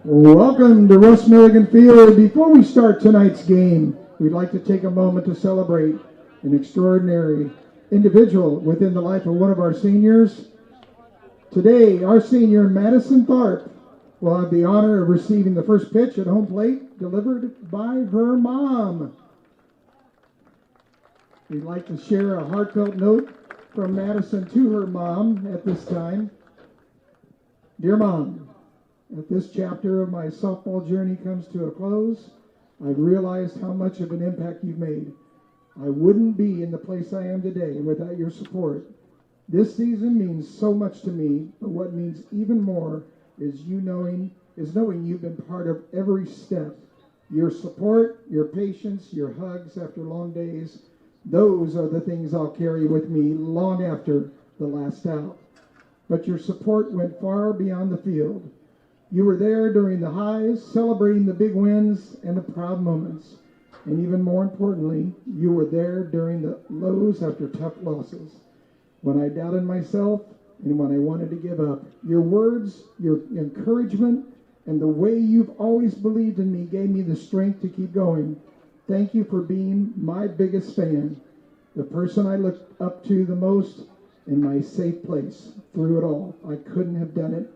Welcome to Russ Milligan Field. Before we start tonight's game, we'd like to take a moment to celebrate an extraordinary individual within the life of one of our seniors. Today, our senior, Madison Tharp, will have the honor of receiving the first pitch at home plate delivered by her mom. We'd like to share a heartfelt note from Madison to her mom at this time. Dear Mom, as this chapter of my softball journey comes to a close, I've realized how much of an impact you've made. I wouldn't be in the place I am today without your support. This season means so much to me, but what means even more is knowing you've been part of every step. Your support, your patience, your hugs after long days, those are the things I'll carry with me long after the last out. But your support went far beyond the field. You were there during the highs, celebrating the big wins and the proud moments. And even more importantly, you were there during the lows after tough losses. When I doubted myself and when I wanted to give up, your words, your encouragement, and the way you've always believed in me gave me the strength to keep going. Thank you for being my biggest fan, the person I looked up to the most, and my safe place through it all. I couldn't have done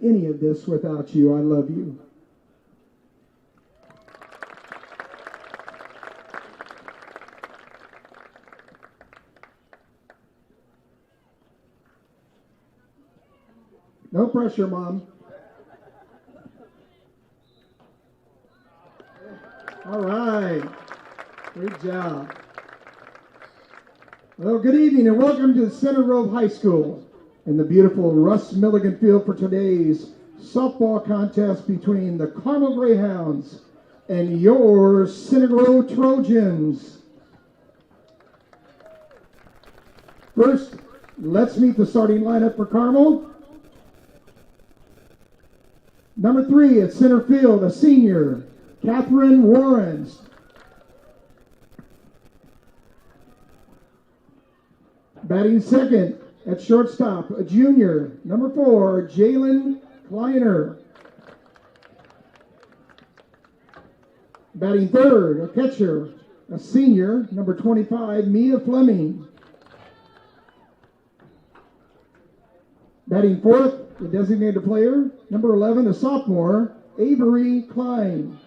any of this without you. I love you. No pressure, Mom. All right. Great job. Well, good evening and welcome to Center Grove High School in the beautiful Russ Milligan Field for today's softball contest between the Carmel Greyhounds and your Center Grove Trojans. First, let's meet the starting lineup for Carmel. Number 3 at center field, a senior, Catherine Warren. Batting second at shortstop, a junior, number 4, Jalen Kleiner. Batting third, a catcher, a senior, number 25, Mia Fleming. Batting fourth, the designated player, number 11, a sophomore, Avery Klein.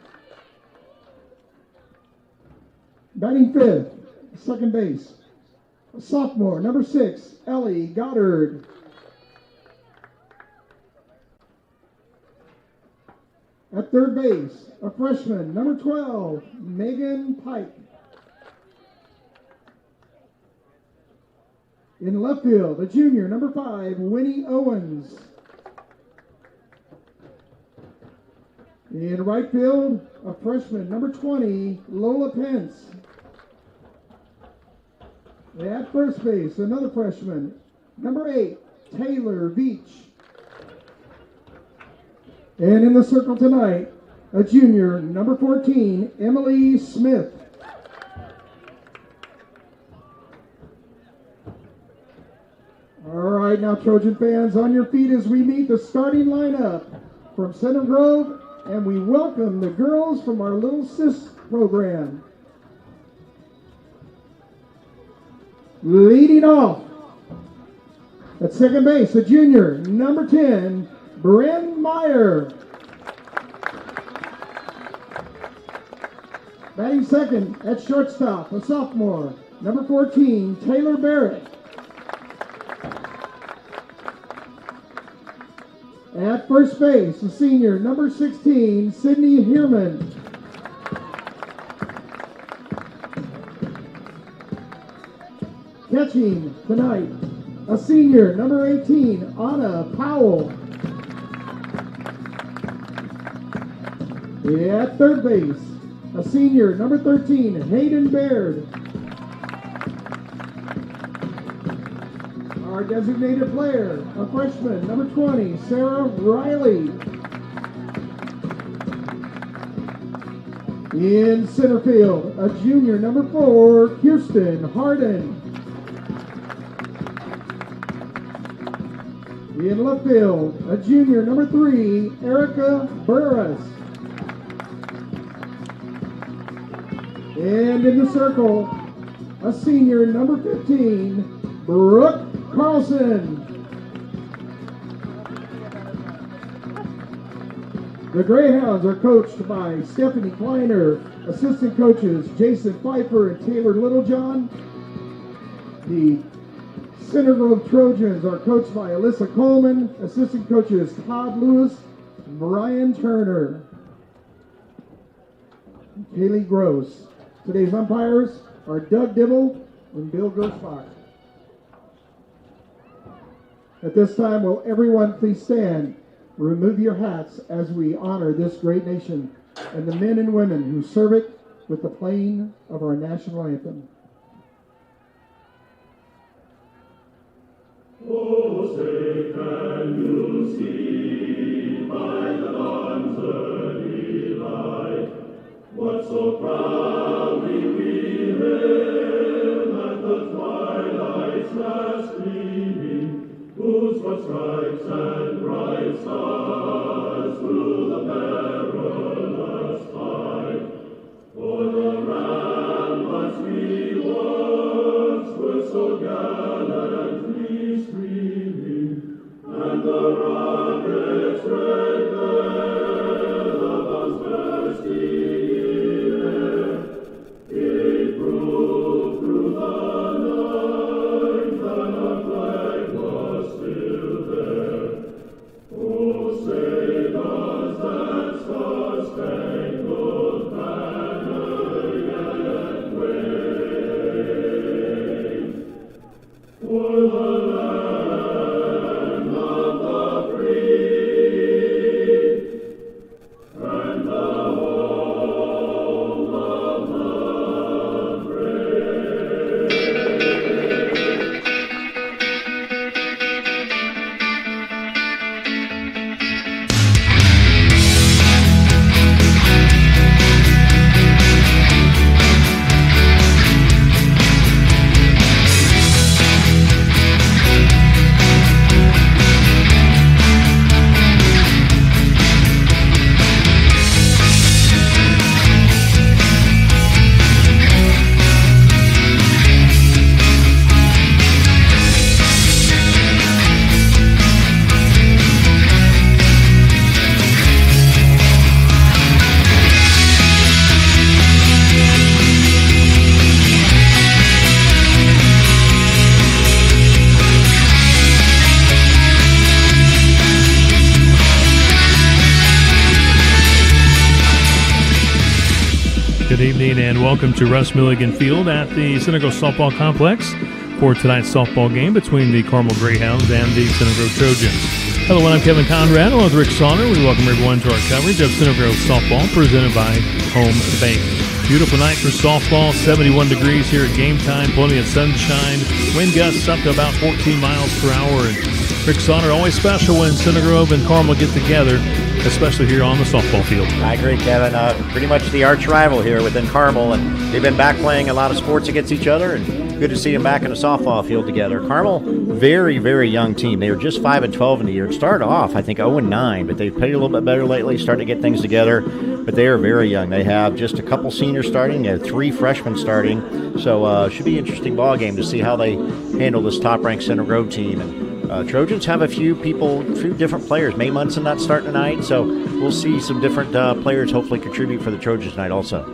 Batting fifth, second base, a sophomore, number 6, Ellie Goddard. At third base, a freshman, number 12, Megan Pike. In left field, a junior, number 5, Winnie Owens. In right field, a freshman, number 20, Lola Pence. At first base, another freshman, number 8, Taylor Beach. And in the circle tonight, a junior, number 14, Emily Smith. All right, now Trojan fans, on your feet as we meet the starting lineup from Center Grove, and we welcome the girls from our Little Sis program. Leading off at second base, a junior, number 10, Bryn Meyer. Batting second at shortstop, a sophomore, number 14, Taylor Barrett. At first base, a senior, number 16, Sydney Heerman. Catching tonight, a senior, number 18, Anna Powell. At third base, a senior, number 13, Hayden Baird. Our designated player, a freshman, number 20, Sarah Riley. In center field, a junior, number 4, Kirsten Harden. In left field, a junior, number 3, Erica Burris. And in the circle, a senior, number 15, Brooke Carlson. The Greyhounds are coached by Stephanie Kleiner, assistant coaches Jason Pfeiffer and Taylor Littlejohn. The Center Grove Trojans are coached by Alyssa Coleman, assistant coaches Todd Lewis, Brian Turner, and Kaylee Gross. Today's umpires are Doug Dibble and Bill Gersbach. At this time, will everyone please stand, remove your hats as we honor this great nation and the men and women who serve it with the playing of our national anthem. Oh, say can you see by the dawn's early light what so proudly we hailed at the twilight's last gleaming, whose broad stripes and bright stars through the perilous fight, for the ramparts we once were so gallantly streaming, and the rock Good evening and welcome to Russ Milligan Field at the Center Grove Softball Complex for tonight's softball game between the Carmel Greyhounds and the Center Grove Trojans. Hello, I'm Kevin Conrad along with Rick Sauter. We welcome everyone to our coverage of Center Grove Softball presented by Home Bank. Beautiful night for softball, 71 degrees here at game time, plenty of sunshine, wind gusts up to about 14 miles per hour. And Rick Sauter, always special when Center Grove and Carmel get together, especially here on the softball field. I agree, Kevin. Pretty much the arch rival here within Carmel, and they've been back playing a lot of sports against each other, and good to see them back in a softball field together. Carmel, very, very young team. They were just 5-12 in the year. It started off, I think, 0-9, but they've played a little bit better lately, starting to get things together. But they are very young. They have just a couple seniors starting. They have 3 freshmen starting. So should be an interesting ball game to see how they handle this top-ranked Center Grove team. And Trojans have a few different players. May Munson not starting tonight, so we'll see some different players hopefully contribute for the Trojans tonight also.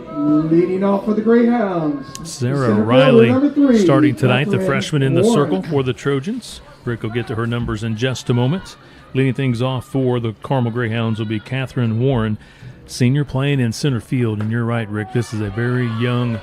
Leading off for the Greyhounds, Sarah Riley starting tonight, the freshman in the circle for the Trojans. Rick will get to her numbers in just a moment. Leading things off for the Carmel Greyhounds will be Catherine Warren, senior, playing in center field. And you're right, Rick, this is a very young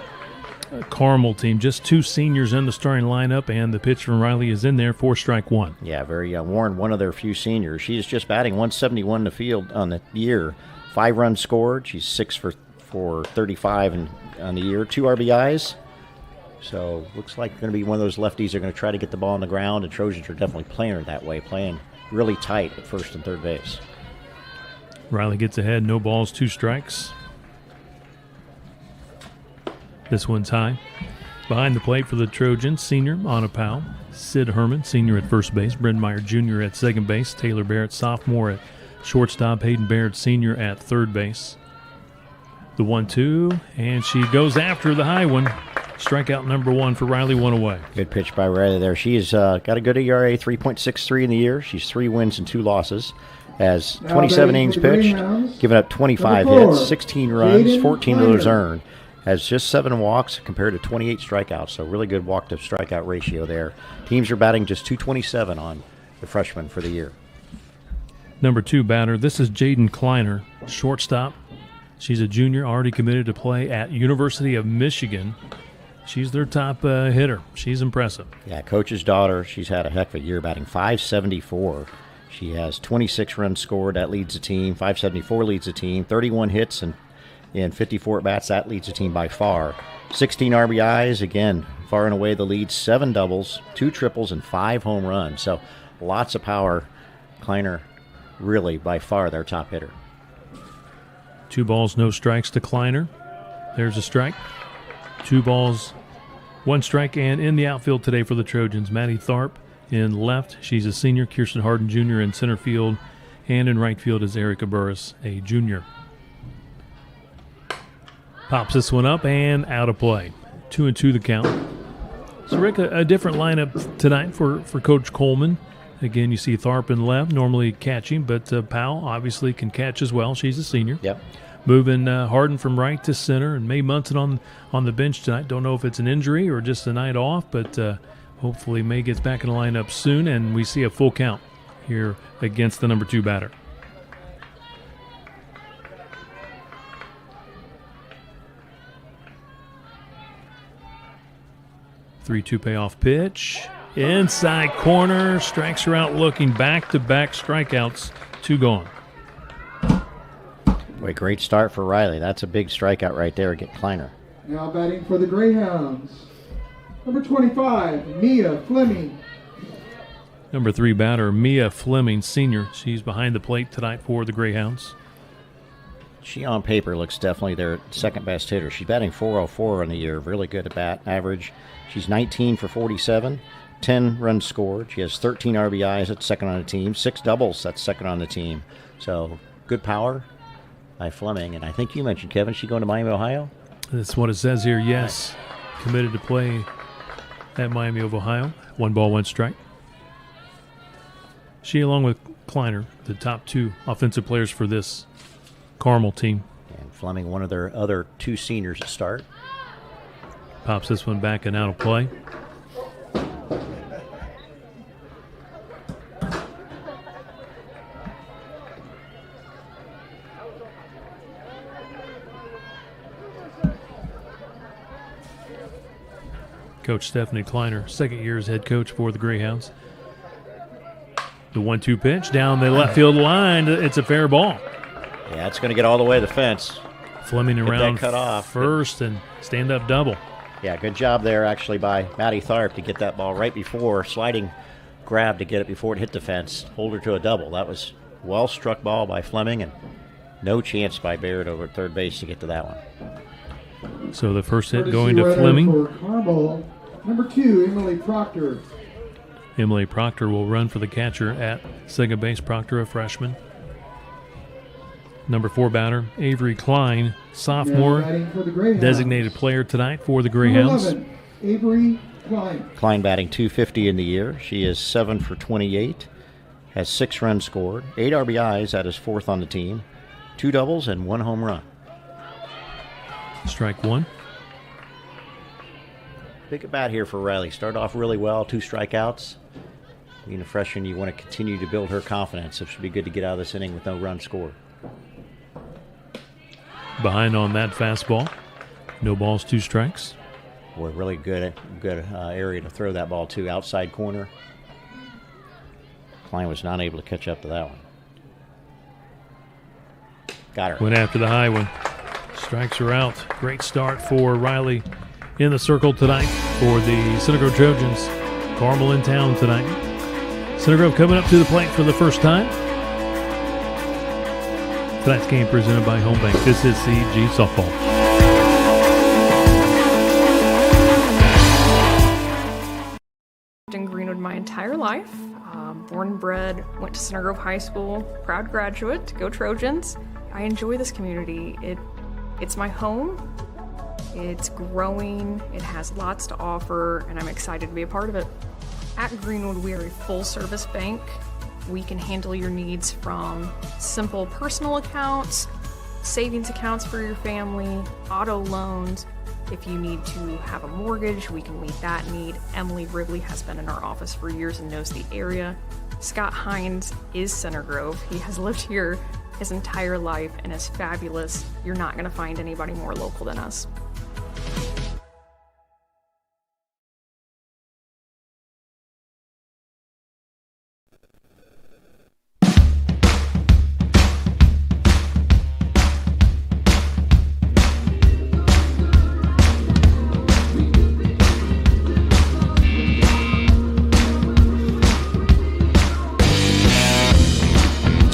Carmel team. Just 2 seniors in the starting lineup, and the pitch from Riley is in there for strike 1. Yeah, very young. Warren, one of their few seniors. She is just batting 171 in the field on the year. 5 runs scored. She's 6 for 35 on the year. 2 RBIs. So looks like going to be one of those lefties that are going to try to get the ball on the ground, and Trojans are definitely playing her that way, playing really tight at first and third base. Riley gets ahead, no balls, 2 strikes. This one's high. Behind the plate for the Trojans, senior Anna Powell, Sid Herman, senior at first base, Bryn Meyer Jr. at second base, Taylor Barrett, sophomore at shortstop, Hayden Barrett, senior at third base. The 1-2, and she goes after the high one. Strikeout number 1 for Riley, 1 away. Good pitch by Riley there. She's got a good ERA, 3.63 in the year. She's 3 wins and 2 losses. Has 27 innings pitched, given up 25 hits, 16 runs, 14 of those earned. Has just 7 walks compared to 28 strikeouts, so really good walk-to-strikeout ratio there. Teams are batting just .227 on the freshman for the year. Number 2 batter, this is Jaden Kleiner, shortstop. She's a junior, already committed to play at University of Michigan. She's their top hitter. She's impressive. Yeah, coach's daughter. She's had a heck of a year, batting .574. She has 26 runs scored. That leads the team. .574 leads the team. 31 hits and 54 at-bats. That leads the team by far. 16 RBIs. Again, far and away the lead. 7 doubles, 2 triples, and 5 home runs. So lots of power. Kleiner really by far their top hitter. 2 balls, no strikes to Kleiner. There's a strike. 2 balls, 1 strike, and in the outfield today for the Trojans, Maddie Tharp in left. She's a senior. Kirsten Harden Jr. in center field. And in right field is Erica Burris, a junior. Pops this one up and out of play. 2-2 the count. So, Rick, a different lineup tonight for Coach Coleman. Again, you see Tharp in left, normally catching, but Powell obviously can catch as well. She's a senior. Yep. Moving Harden from right to center, and May Munson on the bench tonight. Don't know if it's an injury or just a night off, but hopefully May gets back in the lineup soon, and we see a full count here against the number 2 batter. Three-two payoff pitch. Inside corner, strikes her out looking, back-to-back strikeouts, 2 gone. Boy, great start for Riley. That's a big strikeout right there against Kleiner. Now batting for the Greyhounds, number 25, Mia Fleming. Number 3 batter, Mia Fleming, senior. She's behind the plate tonight for the Greyhounds. She on paper looks definitely their second best hitter. She's batting .404 on the year, really good at bat average. She's 19 for 47, 10 runs scored. She has 13 RBIs, that's second on the team. 6 doubles, that's second on the team. So good power by Fleming. And I think you mentioned, Kevin, she going to Miami, Ohio? That's what it says here, yes. Committed to play at Miami of Ohio. 1 ball, 1 strike. She, along with Kleiner, the top 2 offensive players for this Carmel team. And Fleming, one of their other 2 seniors to start. Pops this one back and out of play. Coach Stephanie Kleiner, second year as head coach for the Greyhounds. The 1-2 pitch down the left field line. It's a fair ball. Yeah, it's going to get all the way to the fence. Fleming around cut off first and stand-up double. Yeah, good job there actually by Maddie Tharp to get that ball right before sliding grab to get it before it hit the fence. Hold her to a double. That was well-struck ball by Fleming, and no chance by Barrett over at third base to get to that one. So the first hit Courtesy going to runner Fleming. For Carmel, number 2, Emily Proctor. Emily Proctor will run for the catcher at second base. Proctor, a freshman. Number 4 batter, Avery Klein, sophomore, Batting for the Greyhounds. designated player tonight for the Greyhounds. 11, Avery Klein. Klein batting .250 in the year. She is 7 for 28, has 6 runs scored, 8 RBIs. That is 4th on the team, 2 doubles and 1 home run. Strike 1. Big at bat here for Riley. Started off really well, 2 strikeouts. Being a freshman, you want to continue to build her confidence. It should be good to get out of this inning with no run scored. Behind on that fastball. No balls, 2 strikes. Boy, really good area to throw that ball to, outside corner. Klein was not able to catch up to that one. Got her. Went after the high one. Strikes her out. Great start for Riley in the circle tonight for the Center Grove Trojans. Carmel in town tonight. Center Grove coming up to the plate for the first time. Tonight's game presented by Home Bank. This is CG Softball. In Greenwood my entire life. Born and bred, went to Center Grove High School, proud graduate, go Trojans. I enjoy this community. It's my home. It's growing. It has lots to offer, and I'm excited to be a part of it. At Greenwood, we are a full-service bank. We can handle your needs from simple personal accounts, savings accounts for your family, auto loans. If you need to have a mortgage, we can meet that need. Emily Wrigley has been in our office for years and knows the area. Scott Hines is Center Grove. He has lived here his entire life and is fabulous. You're not going to find anybody more local than us.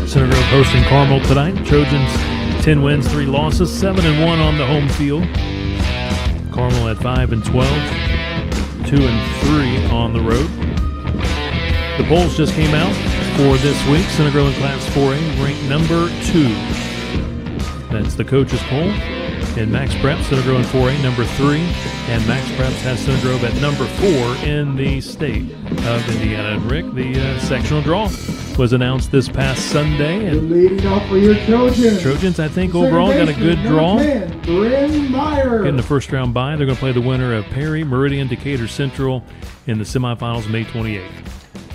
Center Grove hosting Carmel tonight. Trojans 10 wins, 3 losses, 7-1 on the home field. Carmel at 5-12, 2-3 on the road. The polls just came out for this week. Center Grove in Class 4A ranked number 2. That's the coaches poll. In Max Prep, Center Grove in 4A number 3, and Max Prep has Center Grove at number 4 in the state of Indiana. And Rick, the sectional draw was announced this past Sunday, and Leading off for your Trojans. Trojans, I think, Second overall got a baseman, good number draw. 10, Bryn Meyer. Getting the first round bye. They're going to play the winner of Perry, Meridian, Decatur Central in the semifinals May 28th.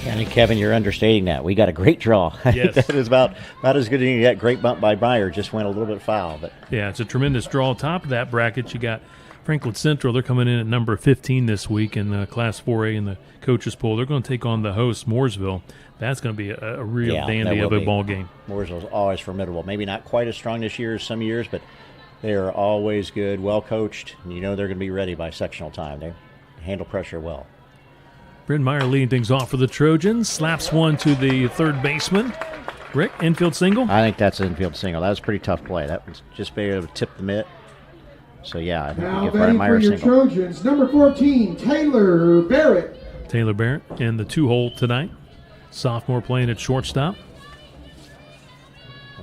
I think, Kevin, you're understating that. We got a great draw. Yes. That is about as good as you get. Great bump by Meyer. Just went a little bit foul. But Yeah, it's a tremendous draw. Top of that bracket, you got Franklin Central. They're coming in at number 15 this week in Class 4A in the coaches poll. They're going to take on the host, Mooresville. That's going to be a real dandy of a ball game. Mooresville's always formidable. Maybe not quite as strong this year as some years, but they are always good, well coached, and you know they're going to be ready by sectional time. They handle pressure well. Bryn Meyer leading things off for the Trojans. Slaps one to the third baseman. Rick, infield single? I think that's an infield single. That was a pretty tough play. That was just being able to tip the mitt. So, yeah, I think Now we give batting Meyer for a your single. Trojans, number 14, Taylor Barrett. Taylor Barrett in the 2-hole tonight. Sophomore playing at shortstop.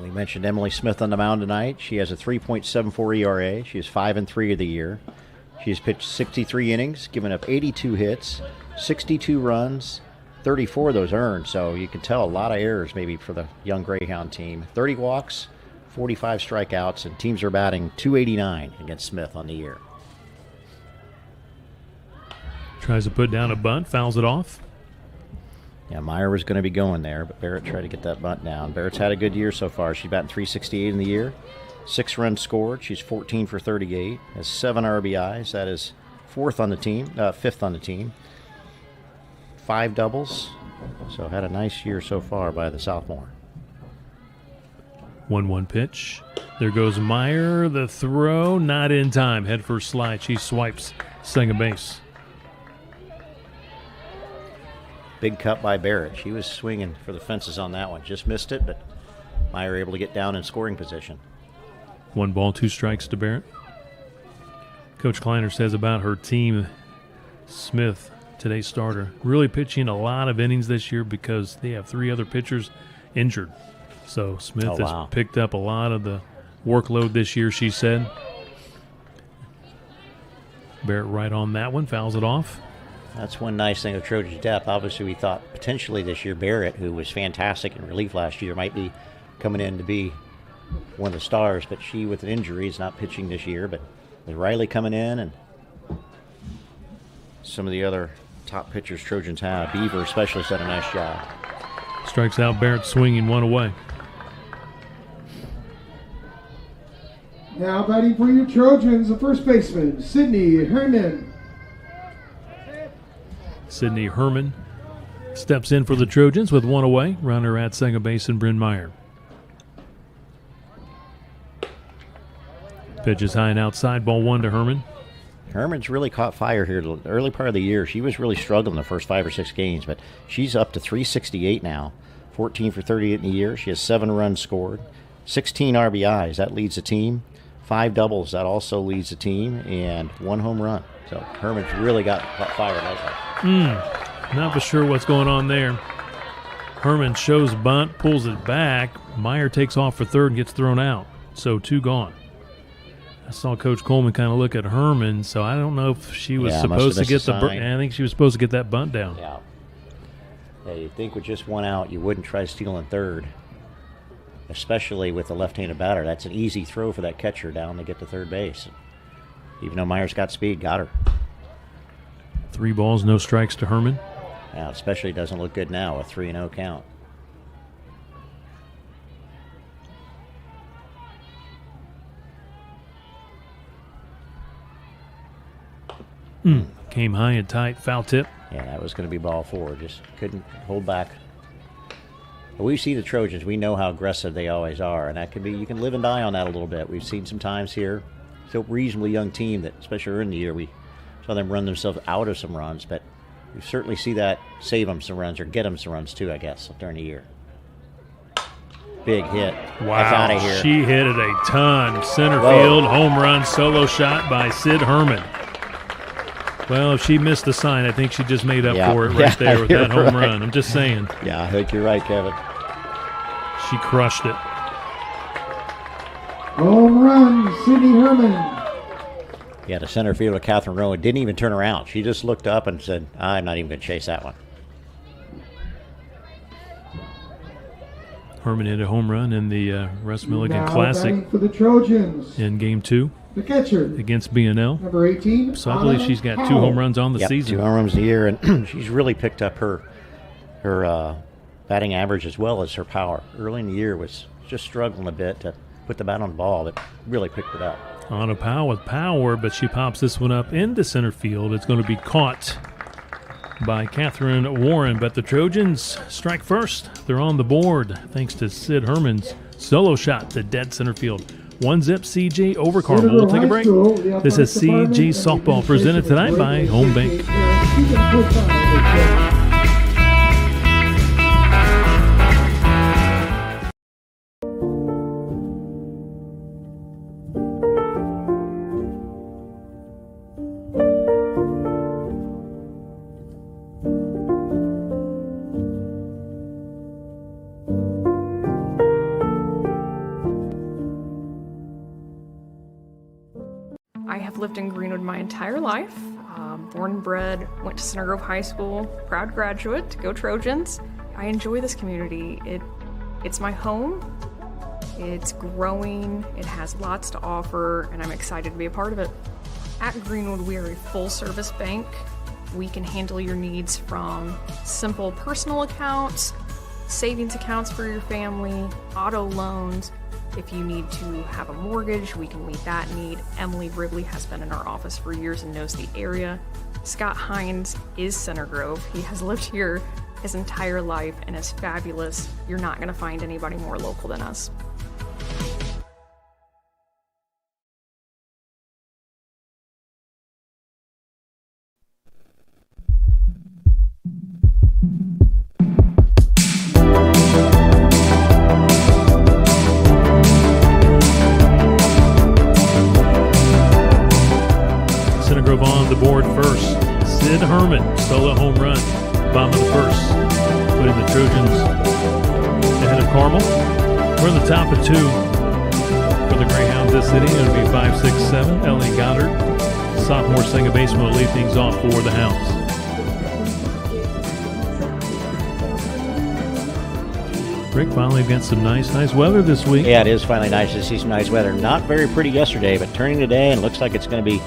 We mentioned Emily Smith on the mound tonight. She has a 3.74 ERA. She is 5-3 of the year. She has pitched 63 innings, given up 82 hits, 62 runs, 34 of those earned. So you can tell a lot of errors maybe for the young Greyhound team. 30 walks, 45 strikeouts, and teams are batting .289 against Smith on the year. Tries to put down a bunt, fouls it off. Yeah, Meyer was going to be going there, but Barrett tried to get that bunt down. Barrett's had a good year so far. She's batting .368 in the year. 6 runs scored. She's 14 for 38. Has 7 RBIs. That is fifth on the team. 5 doubles. So had a nice year so far by the sophomore. 1-1 pitch. There goes Meyer. The throw, not in time. Head first slide. She swipes second base. Big cut by Barrett. She was swinging for the fences on that one. Just missed it, but Meyer able to get down in scoring position. 1 ball, 2 strikes to Barrett. Coach Kleiner says about her team, Smith, today's starter, really pitching a lot of innings this year because they have 3 other pitchers injured. So Smith has picked up a lot of the workload this year, she said. Barrett right on that one, fouls it off. That's one nice thing of Trojan's depth. Obviously, we thought potentially this year Barrett, who was fantastic in relief last year, might be coming in to be one of the stars, but she, with an injury, is not pitching this year. But with Riley coming in and some of the other top pitchers Trojans have, Beaver especially, has done a nice job. Strikes out Barrett, swinging 1 away. Now batting for your Trojans, the first baseman, Sydney Herman. Sydney Herman steps in for the Trojans with 1 away. Runner at second base and Bryn Meyer. Pitch is high and outside, ball 1 to Herman. Herman's really caught fire here the early part of the year. She was really struggling the first 5 or 6 games, but she's up to 368 now, 14 for 38 in the year. She has 7 runs scored, 16 RBIs. That leads the team. 5 doubles. That also leads the team, and 1 home run. So Herman's really got fire lately. Not for sure what's going on there. Herman shows bunt, pulls it back. Meyer takes off for third and gets thrown out. So 2 gone. I saw Coach Coleman kind of look at Herman, so I don't know if she was supposed to get I think she was supposed to get that bunt down. Yeah, you'd think with just 1 out, you wouldn't try stealing third, especially with the left-handed batter. That's an easy throw for that catcher down to get to third base. Even though Meyer's got speed, got her. 3 balls, no strikes to Herman. Now, especially doesn't look good now, a 3-0 count. Came high and tight, foul tip. Yeah, that was going to be ball 4. Just couldn't hold back. But we see the Trojans. We know how aggressive they always are, and that can be, you can live and die on that a little bit. We've seen some times here. Still a reasonably young team that, especially early in the year, we saw them run themselves out of some runs, but we certainly see that save them some runs or get them some runs too, I guess, during the year. Big hit. Wow, out of here. She hit it a ton. Center field, home run, solo shot by Sid Herman. Well, if she missed the sign, I think she just made up for it right there with that home run. I'm just saying. Yeah, I think you're right, Kevin. She crushed it. Home run, Sydney Herman. Yeah, the center fielder, Catherine Rowan, didn't even turn around. She just looked up and said, I'm not even going to chase that one. Herman hit a home run in the Russ Milligan Classic for the Trojans. in Game 2 The catcher against B&L. Number 18. So I believe she's got 2 home runs on the season. 2 home runs a year, and she's really picked up her batting average as well as her power. Early in the year was just struggling a bit to put the bat on the ball, but really picked it up. On a pile with power, but she pops this one up into center field. It's going to be caught by Catherine Warren, but the Trojans strike first. They're on the board thanks to Sid Herman's solo shot to dead center field. 1-0 CG over Carmel. We'll take a break. This is CG Softball presented tonight by Home Bank. I have lived in Greenwood my entire life. Born and bred, went to Center Grove High School, proud graduate, go Trojans. I enjoy this community. It's my home. It's growing, it has lots to offer, and I'm excited to be a part of it. At Greenwood, we are a full-service bank. We can handle your needs from simple personal accounts, savings accounts for your family, auto loans, If you need to have a mortgage, we can meet that need. Emily Ridley has been in our office for years and knows the area. Scott Hines is Center Grove. He has lived here his entire life and is fabulous. You're not going to find anybody more local than us. Center Grove on the board first. Sid Herman, solo home run. Bottom of the first, putting the Trojans ahead of Carmel. We're in the top of 2 for the Greyhounds this inning. It'll be 5-6-7. Ellie Goddard, sophomore second baseman, will lead things off for the Hounds. Rick, finally got some nice weather this week. Yeah, it is finally nice to see some nice weather. Not very pretty yesterday, but turning today, and looks like it's going to be,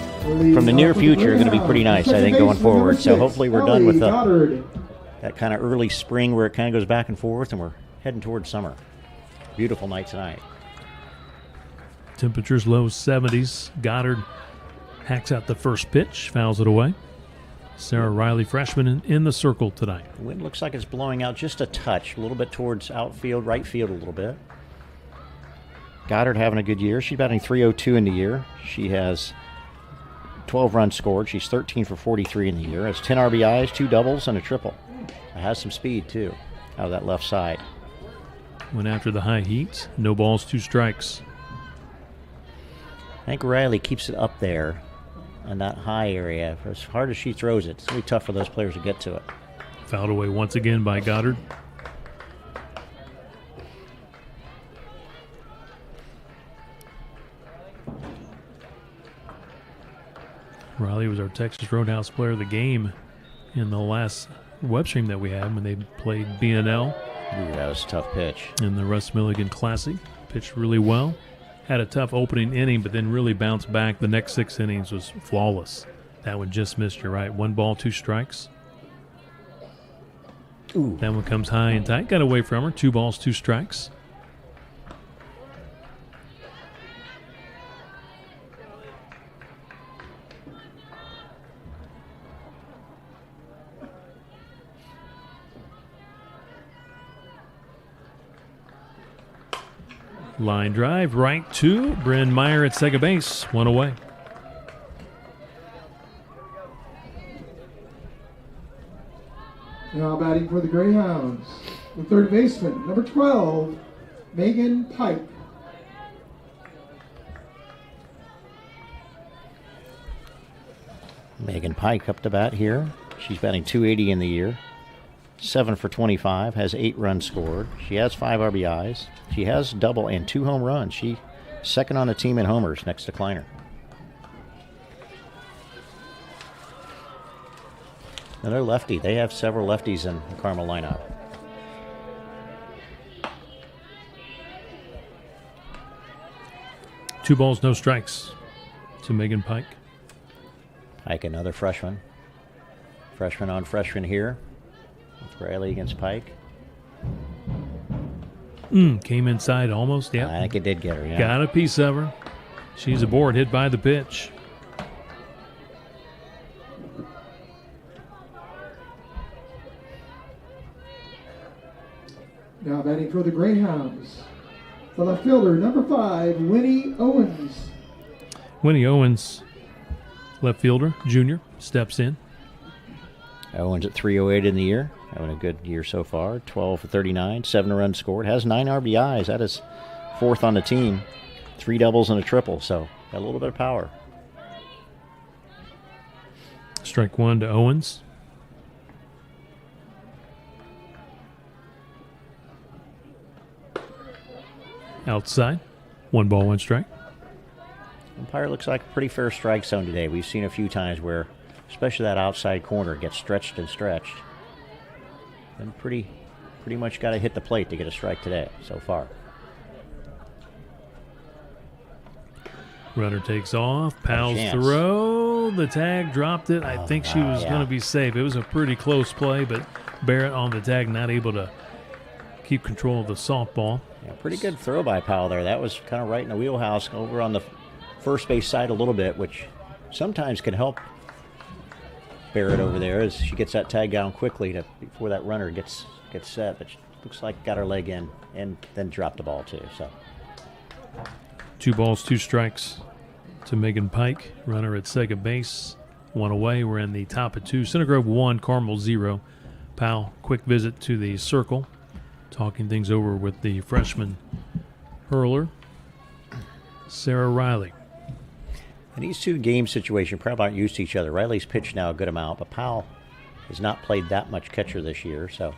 from the near future, going to be pretty nice, I think, going forward. So hopefully we're done with that kind of early spring where it kind of goes back and forth, and we're heading towards summer. Beautiful night tonight. Temperatures low 70s. Goddard hacks out the first pitch, fouls it away. Sarah Riley, freshman, in the circle tonight. The wind looks like it's blowing out just a touch, a little bit towards outfield, right field a little bit. Goddard having a good year. She's batting .302 in the year. She has 12 runs scored. She's 13 for 43 in the year. Has 10 RBIs, 2 doubles, and a triple. Has some speed, too, out of that left side. Went after the high heat. No balls, 2 strikes. I think Riley keeps it up there in that high area. For as hard as she throws it, it's going to be tough for those players to get to it. Fouled away once again by Goddard. Riley was our Texas Roadhouse Player of the Game in the last web stream that we had when they played BNL. Ooh, that was a tough pitch. In the Russ Milligan Classic. Pitched really well. Had a tough opening inning, but then really bounced back. The next 6 innings was flawless. That one just missed you right. 1 ball, 2 strikes. Ooh. That one comes high and tight. Got away from her. 2 balls, 2 strikes. Line drive, right to Bryn Meyer at second base. 1 away. Now batting for the Greyhounds, the third baseman, number 12, Megan Pike. Megan Pike up to bat here. She's batting .280 in the year. 7 for 25, has 8 runs scored. She has 5 RBIs. She has a double and 2 home runs. She second on the team in homers next to Kleiner. Another lefty. They have several lefties in the Carmel lineup. Two balls, no strikes to Megan Pike. Pike, another freshman. Freshman on freshman here. It's Riley against Pike. Came inside almost, yeah. I think it did get her, yeah. Got a piece of her. She's aboard, hit by the pitch. Now batting for the Greyhounds, the left fielder, number 5, Winnie Owens. Winnie Owens, left fielder, junior, steps in. Owens at .308 in the year. Having a good year so far. 12 for 39, 7 runs scored. Has 9 RBIs. That is 4th on the team. 3 doubles and a triple, so got a little bit of power. Strike 1 to Owens. Outside. 1 ball, 1 strike. Umpire looks like a pretty fair strike zone today. We've seen a few times where, especially that outside corner, gets stretched and stretched. And pretty much got to hit the plate to get a strike today so far. Runner takes off. Powell's throw. The tag dropped it. I think she was going to be safe. It was a pretty close play, but Barrett on the tag not able to keep control of the softball. Yeah, pretty good throw by Powell there. That was kind of right in the wheelhouse, over on the first base side a little bit, which sometimes can help Barrett over there as she gets that tag down quickly before that runner gets set. But she looks like got her leg in and then dropped the ball too. So 2 balls, 2 strikes to Megan Pike. Runner at second base. 1 away. We're in the top of 2. Center Grove 1, Carmel 0. Powell, quick visit to the circle, talking things over with the freshman hurler, Sarah Riley. And these two game situations probably aren't used to each other. Riley's pitched now a good amount, but Powell has not played that much catcher this year, so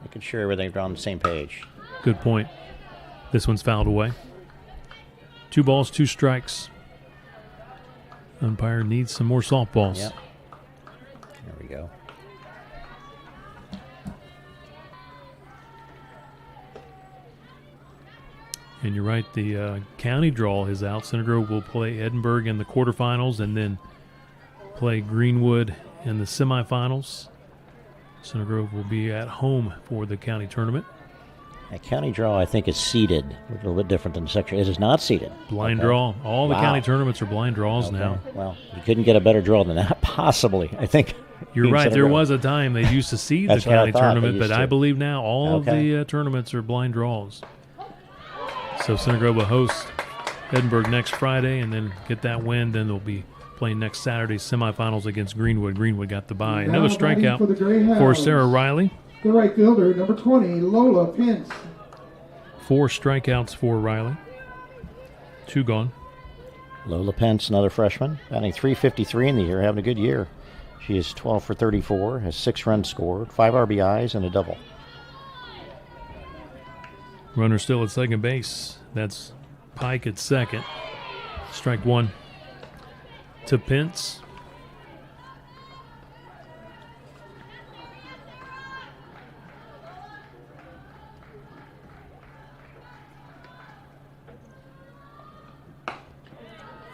making sure everything's on the same page. Good point. This one's fouled away. 2 balls, 2 strikes. Umpire needs some more softballs. Yep. There we go. And you're right, the county draw is out. Center Grove will play Edinburgh in the quarterfinals and then play Greenwood in the semifinals. Center Grove will be at home for the county tournament. That county draw, I think, is seeded. A little bit different than the section. It is not seeded. Blind draw. All the county tournaments are blind draws now. Well, you couldn't get a better draw than that, possibly. I think. You're right. There was a time they used to seed the county tournament, but I believe now all of the tournaments are blind draws. So Center Grove will host Edinburgh next Friday and then get that win. Then they'll be playing next Saturday semifinals against Greenwood. Greenwood got the bye. Another strikeout for Sarah Riley. The right fielder, number 20, Lola Pence. 4 strikeouts for Riley. 2 gone. Lola Pence, another freshman, batting .353 in the year, having a good year. She is 12 for 34, has 6 runs scored, 5 RBIs, and a double. Runner still at second base. That's Pike at second. Strike 1 to Pence.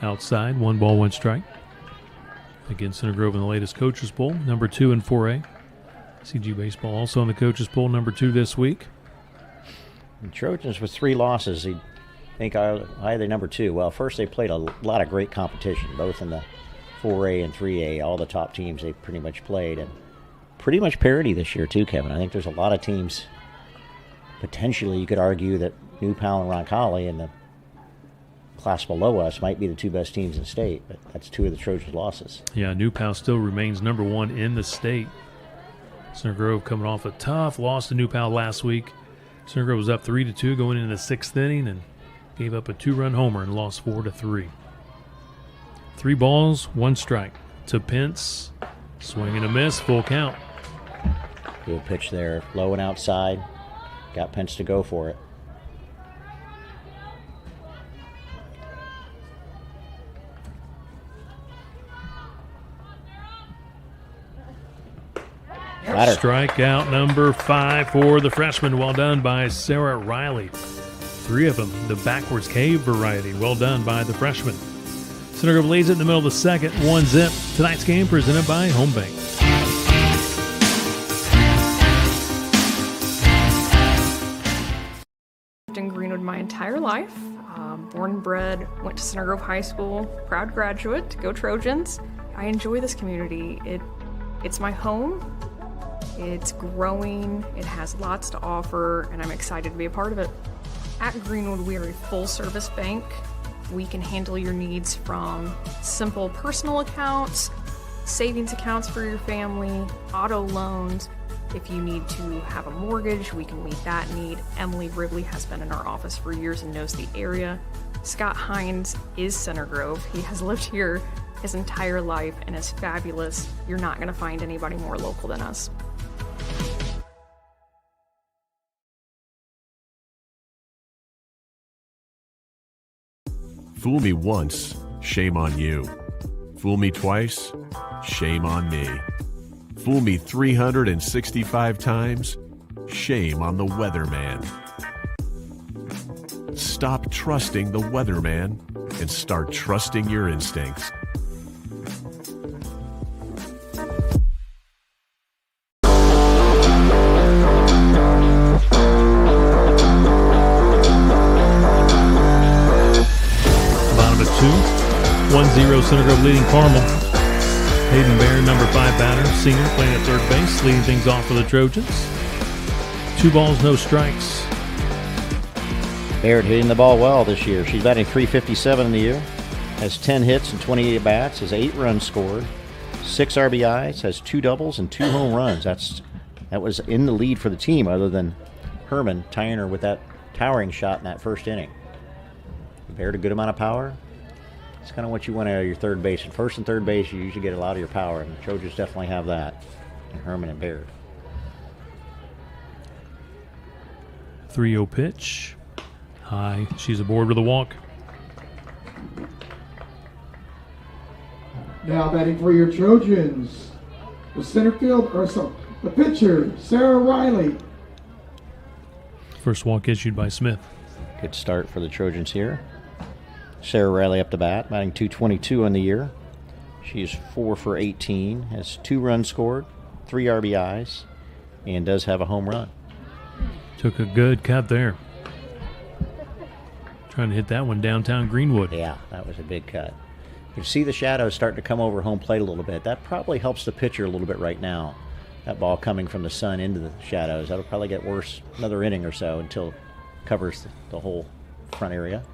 Outside, 1 ball, 1 strike. Again, Center Grove in the latest Coaches Poll, number 2 in 4A. CG Baseball also in the Coaches Poll, number 2 this week. And Trojans with 3 losses. You'd think, why are they number 2? Well, first they played a lot of great competition, both in the 4A and 3A. All the top teams they pretty much played. And pretty much parity this year, too, Kevin. I think there's a lot of teams, potentially you could argue that New Powell and Roncalli and the class below us might be the 2 best teams in state, but that's 2 of the Trojans' losses. Yeah, New Powell still remains number 1 in the state. Center Grove coming off a tough loss to New Powell last week. Center Grove was up 3-2 going into the 6th inning and gave up a 2-run homer and lost 4-3. 3 balls, 1 strike to Pence. Swing and a miss, full count. Good pitch there, low and outside. Got Pence to go for it. Ladder. Strikeout number 5 for the freshman. Well done by Sarah Riley. 3 of them, the backwards cave variety. Well done by the freshman. Center Grove lays it in the middle of the 2nd, 1-0. Tonight's game presented by Home Bank. In Greenwood my entire life. Born and bred, went to Center Grove High School, proud graduate, go Trojans. I enjoy this community. It's my home. It's growing, it has lots to offer, and I'm excited to be a part of it. At Greenwood, we are a full-service bank. We can handle your needs from simple personal accounts, savings accounts for your family, auto loans. If you need to have a mortgage, we can meet that need. Emily Ribley has been in our office for years and knows the area. Scott Hines is Center Grove. He has lived here his entire life and is fabulous. You're not going to find anybody more local than us. Fool me once, shame on you. Fool me twice, shame on me. Fool me 365 times, shame on the weatherman. Stop trusting the weatherman and start trusting your instincts. 1-0 Center Grove leading Carmel. Hayden Bear, number 5 batter, senior, playing at third base, leading things off for the Trojans. 2 balls, no strikes. Barrett hitting the ball well this year. She's batting .357 in the year. Has 10 hits and 28 at-bats. Has 8 runs scored. 6 RBIs. Has 2 doubles and 2 home runs. That was in the lead for the team other than Herman tying her with that towering shot in that first inning. Barrett, a good amount of power. It's kind of what you want out of your third base. At first and third base, you usually get a lot of your power, and the Trojans definitely have that. And Herman and Baird. 3-0 pitch. High. She's aboard with a walk. Now batting for your Trojans, the pitcher, Sarah Riley. First walk issued by Smith. Good start for the Trojans here. Sarah Riley up to bat, batting .222 on the year. She is 4 for 18, has 2 runs scored, 3 RBIs, and does have a home run. Took a good cut there. Trying to hit that one downtown Greenwood. Yeah, that was a big cut. You see the shadows starting to come over home plate a little bit. That probably helps the pitcher a little bit right now. That ball coming from the sun into the shadows. That'll probably get worse another inning or so until it covers the whole front area.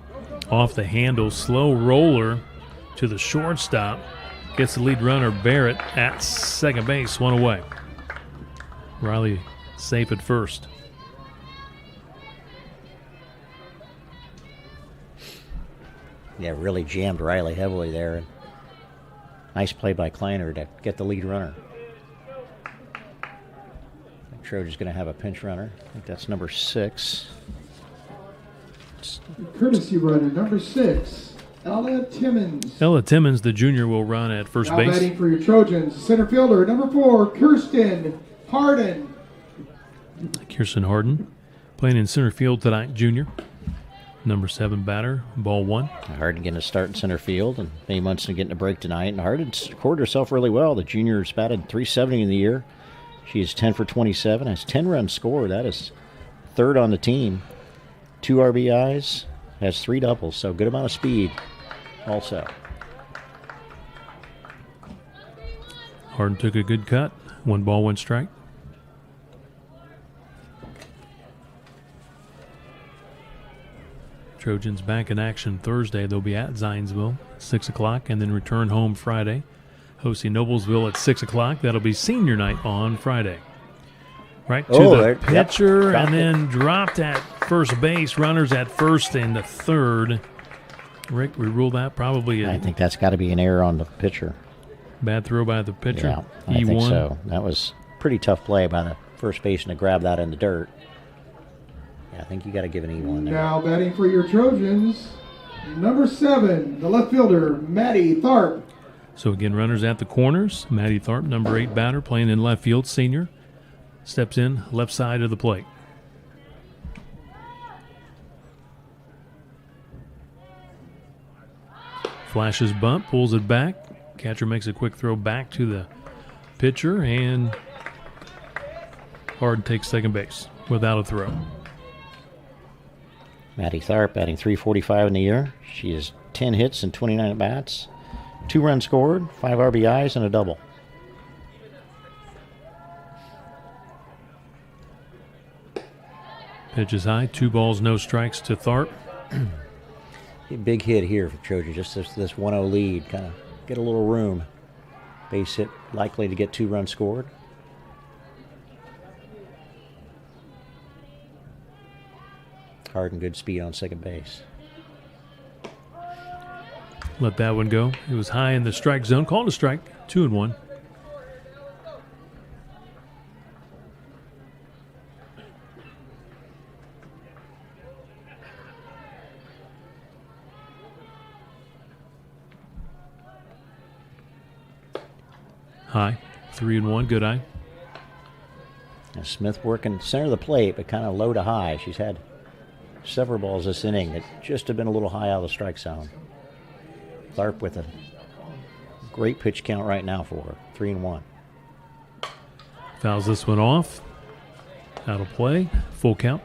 Off the handle, slow roller to the shortstop. Gets the lead runner, Barrett, at second base, 1 away. Riley safe at first. Yeah, really jammed Riley heavily there. Nice play by Kleiner to get the lead runner. Trojan's going to have a pinch runner. I think that's number 6. Courtesy runner, number 6, Ella Timmons. Ella Timmons, the junior, will run at first base. Batting for your Trojans, center fielder, number 4, Kirsten Harden. Kirsten Harden, playing in center field tonight, junior. Number 7 batter, ball 1. Harden getting a start in center field, and Mae Munson getting a break tonight. And Harden scored herself really well. The junior's batted .370 in the year. She is 10 for 27, has 10 runs scored. That is 3rd on the team. 2 RBIs, has 3 doubles, so good amount of speed also. Harden took a good cut. 1 ball, 1 strike. Trojans back in action Thursday. They'll be at Zionsville, 6 o'clock, and then return home Friday. Hosting Noblesville at 6 o'clock. That'll be senior night on Friday. Right to the pitcher, and then dropped at first base. Runners at first and the third. Rick, we rule that probably. I think that's got to be an error on the pitcher. Bad throw by the pitcher. Yeah, I think so. That was pretty tough play by the first baseman to grab that in the dirt. Yeah, I think you got to give an E1 there. Now batting for your Trojans, number 7, the left fielder, Maddie Tharp. So again, runners at the corners. Maddie Tharp, number 8 batter, playing in left field, senior. Steps in left side of the plate. Flashes bunt, pulls it back. Catcher makes a quick throw back to the pitcher, and Harden takes second base without a throw. Maddie Tharp batting .345 in the year. She has 10 hits and 29 at-bats. 2 runs scored, 5 RBIs, and a double. Pitch is high, 2 balls, no strikes to Tharp. A big hit here for Trojan, just this 1-0 lead, kind of get a little room. Base hit, likely to get 2 runs scored. Harden, good speed on second base. Let that one go. It was high in the strike zone. Called a strike. 2-1. High. 3-1. Good eye. Now Smith working center of the plate, but kind of low to high. She's had several balls this inning that just have been a little high out of the strike zone. Tharp with a great pitch count right now for her. 3-1. Fouls this one off. Out of play. Full count.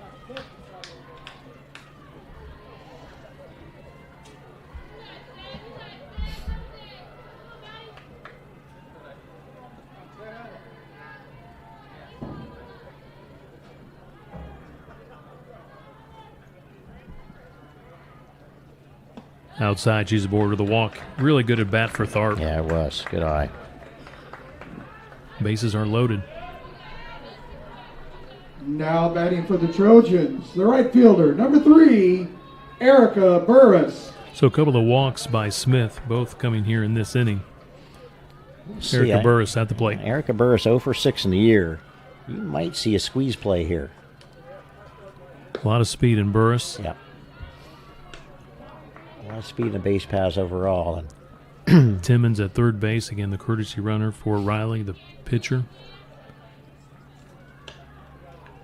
Outside, she's aboard with a walk. Really good at bat for Tharp. Yeah, it was. Good eye. Bases are loaded. Now batting for the Trojans, the right fielder, number 3, Erica Burris. So a couple of walks by Smith, both coming here in this inning. See, Erica Burris at the plate. Erica Burris 0 for 6 in the year. You might see a squeeze play here. A lot of speed in Burris. Yep. A lot of speed in the base paths overall. And Timmons at third base. Again, the courtesy runner for Riley, the pitcher.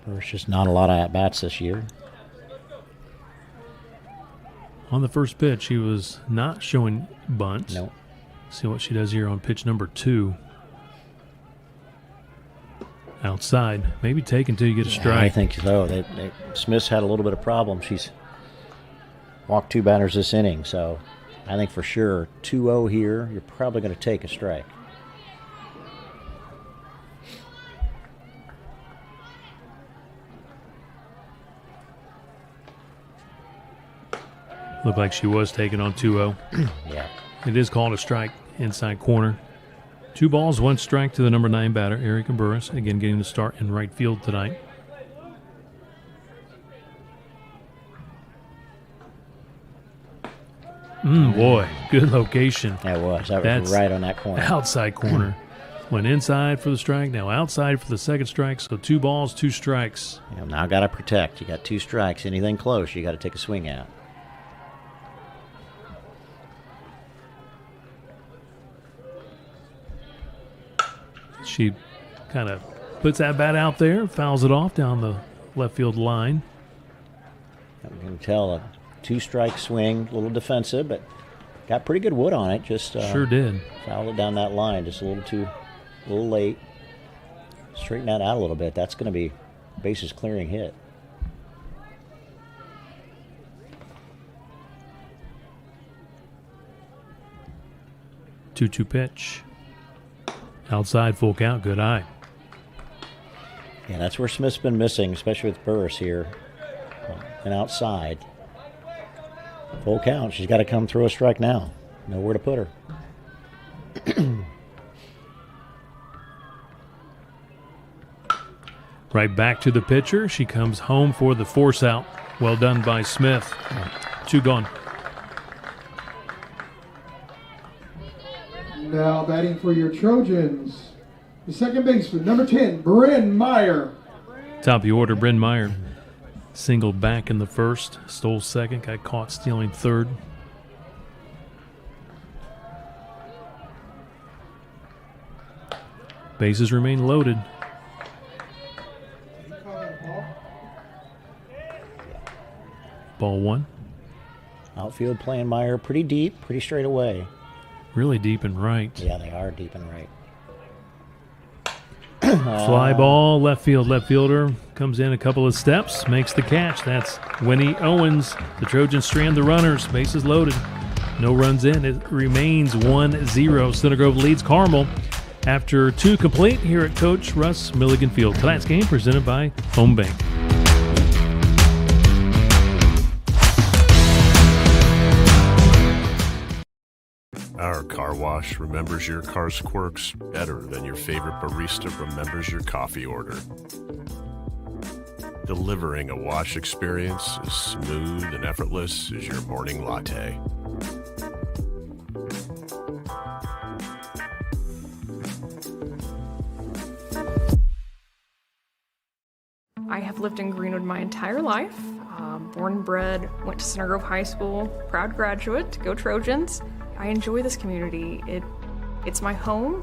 Burris just not a lot of at-bats this year. On the first pitch, he was not showing bunt. Nope. See what she does here on pitch number 2. Outside. Maybe take until you get a strike. I think so. Smith's had a little bit of problem. She's walked 2 batters this inning, so I think for sure 2-0 here, you're probably going to take a strike. Looked like she was taken on 2-0. Yeah. It is called a strike, inside corner. 2 balls, 1 strike to the number 9 batter, Erica Burris. Again, getting the start in right field tonight. Boy, good location. That was. That That's was right on that corner. Outside corner. Went inside for the strike, now outside for the second strike. So 2 balls, 2 strikes. You know, now got to protect. You got 2 strikes. Anything close, you got to take a swing at. She kind of puts that bat out there, fouls it off down the left field line. You can tell a 2-strike swing, a little defensive, but got pretty good wood on it. Just Sure did. fouled it down that line, just a little late. Straighten that out a little bit. That's going to be bases clearing hit. Two pitch. Outside, full count, good eye. Yeah, that's where Smith's been missing, especially with Burris here. And outside. Full count. She's got to come through a strike now. Nowhere to put her. Right back to the pitcher. She comes home for the force out. Well done by Smith. 2 gone. Now batting for your Trojans, the second baseman, number 10, Bryn Meyer. Top of the order, Bryn Meyer. Singled back in the first, stole second, got caught stealing third. Bases remain loaded. Ball 1. Outfield playing Meyer pretty deep, pretty straight away. Really deep and right. Yeah, they are deep and right. Fly ball, left field, left fielder. Comes in a couple of steps, makes the catch. That's Winnie Owens. The Trojans strand the runners. Bases loaded. No runs in. It remains 1-0. Center Grove leads Carmel after 2 complete here at Coach Russ Milligan Field. Tonight's game presented by Home Bank. Our car wash remembers your car's quirks better than your favorite barista remembers your coffee order. Delivering a wash experience as smooth and effortless as your morning latte. I have lived in Greenwood my entire life. Born and bred, went to Center Grove High School, proud graduate, go Trojans. I enjoy this community. It's my home.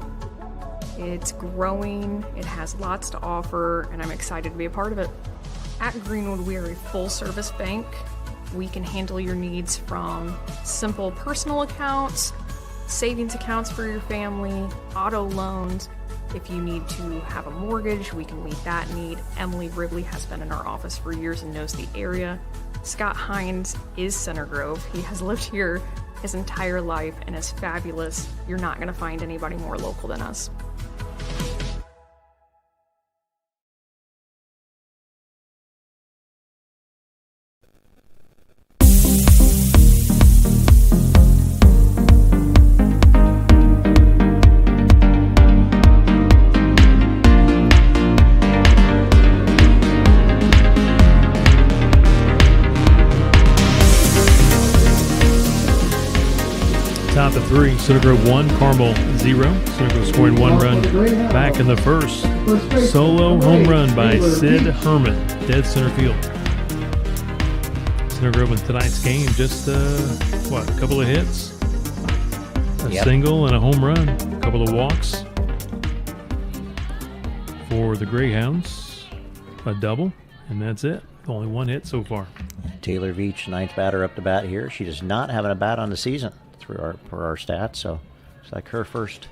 It's growing. It has lots to offer, and I'm excited to be a part of it. At Greenwood, we are a full-service bank. We can handle your needs from simple personal accounts, savings accounts for your family, auto loans. If you need to have a mortgage, we can meet that need. Emily Wrigley has been in our office for years and knows the area. Scott Hines is Center Grove. He has lived here his entire life and is fabulous. You're not going to find anybody more local than us. Top of 3, Center Grove 1, Carmel 0. Center Grove scoring 1 run back in the first. Solo home run by Sid Herman, dead center field. Center Grove in tonight's game, just a couple of hits, a single and a home run, a couple of walks for the Greyhounds, a double, and that's it. Only 1 hit so far. Taylor Veach, 9th batter up to bat here. She does not have a bat on the season per our stats, so it's like her first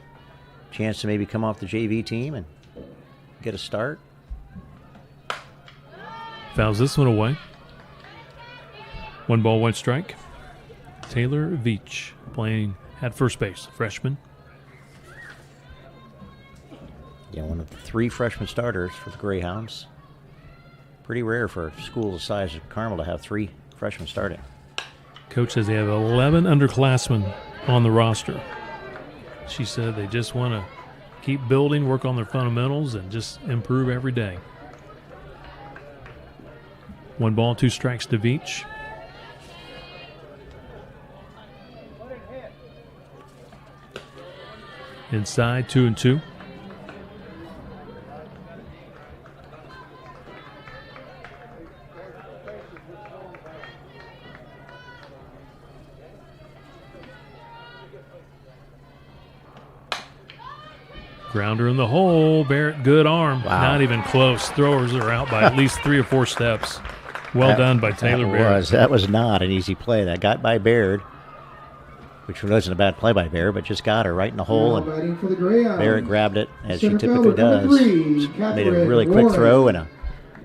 chance to maybe come off the JV team and get a start. Fouls this one away. 1 ball, 1 strike. Taylor Veach playing at first base, freshman. Yeah, one of the 3 freshman starters for the Greyhounds. Pretty rare for a school the size of Carmel to have 3 freshmen starting. Coach says they have 11 underclassmen on the roster. She said they just want to keep building, work on their fundamentals, and just improve every day. 1 ball, 2 strikes to Veach. Inside, 2-2. Grounder in the hole. Barrett, good arm. Wow. Not even close. Throwers are out by at least 3 or 4 steps. Well done by Taylor Barrett. That was not an easy play. That got by Baird, which wasn't a bad play by Barrett, but just got her right in the hole. And For the Greyhounds, Barrett grabbed it, as she center typically fielder, does. number 3, Made a really quick throw and a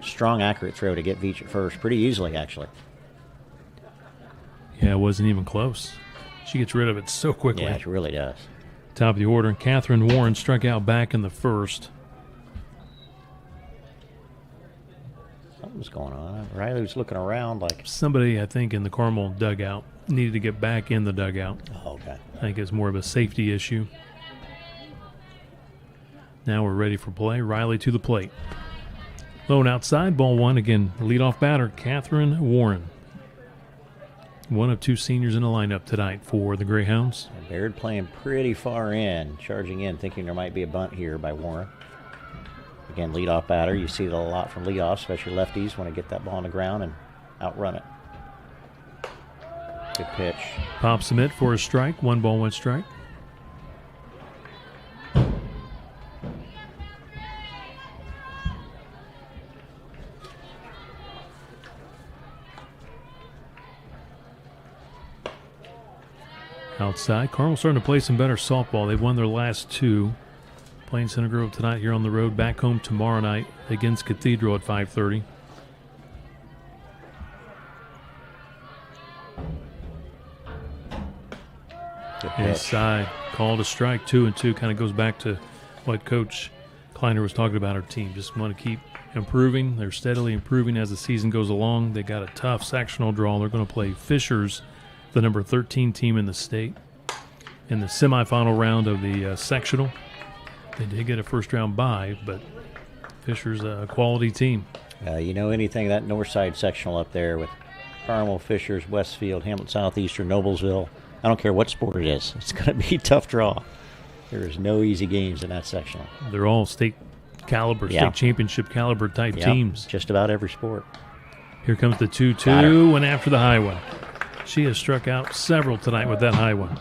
strong, accurate throw to get Veach at first. Pretty easily, actually. Yeah, it wasn't even close. She gets rid of it so quickly. Yeah, she really does. Top of the order, Catherine Warren struck out back in the first. Something's going on. Riley was looking around like... Somebody, I think, in the Carmel dugout needed to get back in the dugout. Oh, okay. I think it's more of a safety issue. Now we're ready for play. Riley to the plate. Low and outside, ball 1. Again, leadoff batter, Catherine Warren. One of 2 seniors in the lineup tonight for the Greyhounds. Baird playing pretty far in, charging in, thinking there might be a bunt here by Warren. Again, leadoff batter. You see it a lot from leadoff, especially lefties want to get that ball on the ground and outrun it. Good pitch. Pops him it for a strike. 1 ball, 1 strike. Outside, Carmel starting to play some better softball. They've won their last 2. Playing Center Grove tonight here on the road. Back home tomorrow night against Cathedral at 5:30. Inside, called a strike, 2-2. Kind of goes back to what Coach Kleiner was talking about. Our team just want to keep improving. They're steadily improving as the season goes along. They got a tough sectional draw. They're going to play Fishers, the number 13 team in the state, in the semifinal round of the sectional. They did get a first-round bye, but Fisher's a quality team. You know anything, that north side sectional up there with Carmel, Fishers, Westfield, Hamilton Southeastern, Noblesville, I don't care what sport it is. It's going to be a tough draw. There is no easy games in that sectional. They're all state caliber, state championship caliber type teams. Just about every sport. Here comes the 2-2 and after the high one. She has struck out several tonight with that high one.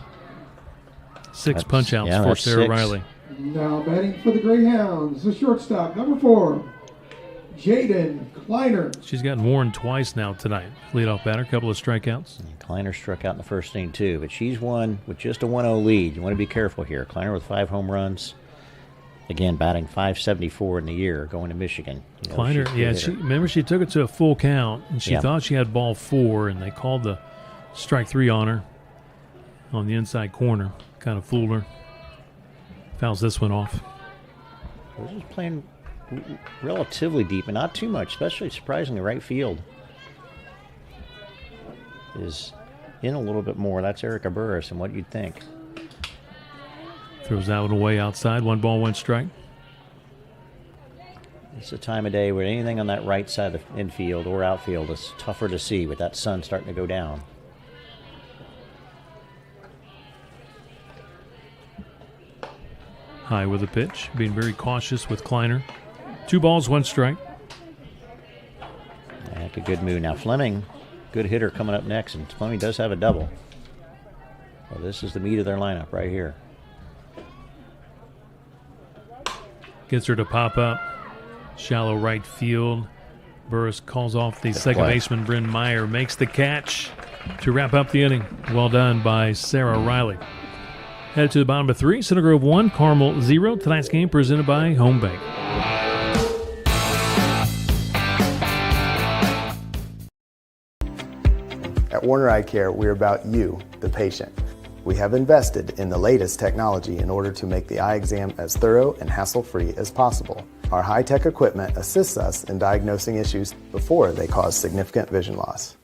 6 punch-outs for Sarah 6. Riley. Now batting for the Greyhounds, the shortstop, number 4, Jaden Kleiner. She's gotten Warren twice now tonight. Leadoff batter, couple of strikeouts. And Kleiner struck out in the first inning too, but she's won with just a 1-0 lead. You want to be careful here. Kleiner with 5 home runs. Again, batting .574 in the year, going to Michigan. You know, Kleiner, remember she took it to a full count, and she thought she had ball 4, and they called the strike 3 on her on the inside corner. Kind of fooled her. Fouls this one off. We're just playing relatively deep and not too much, especially surprisingly right field is in a little bit more. That's Erica Burris and what you'd think. Throws that one away outside. 1 ball, 1 strike. It's a time of day where anything on that right side of the infield or outfield is tougher to see with that sun starting to go down. High with a pitch, being very cautious with Kleiner. 2 balls, 1 strike. That's a good move. Now Fleming, good hitter coming up next, and Fleming does have a double. Well, this is the meat of their lineup right here. Gets her to pop up. Shallow right field. Burris calls off the second baseman, Bryn Meyer, makes the catch to wrap up the inning. Well done by Sarah Riley. Headed to the bottom of 3, Center Grove 1, Carmel 0. Tonight's game presented by Home Bank. At Warner Eye Care, we're about you, the patient. We have invested in the latest technology in order to make the eye exam as thorough and hassle-free as possible. Our high-tech equipment assists us in diagnosing issues before they cause significant vision loss.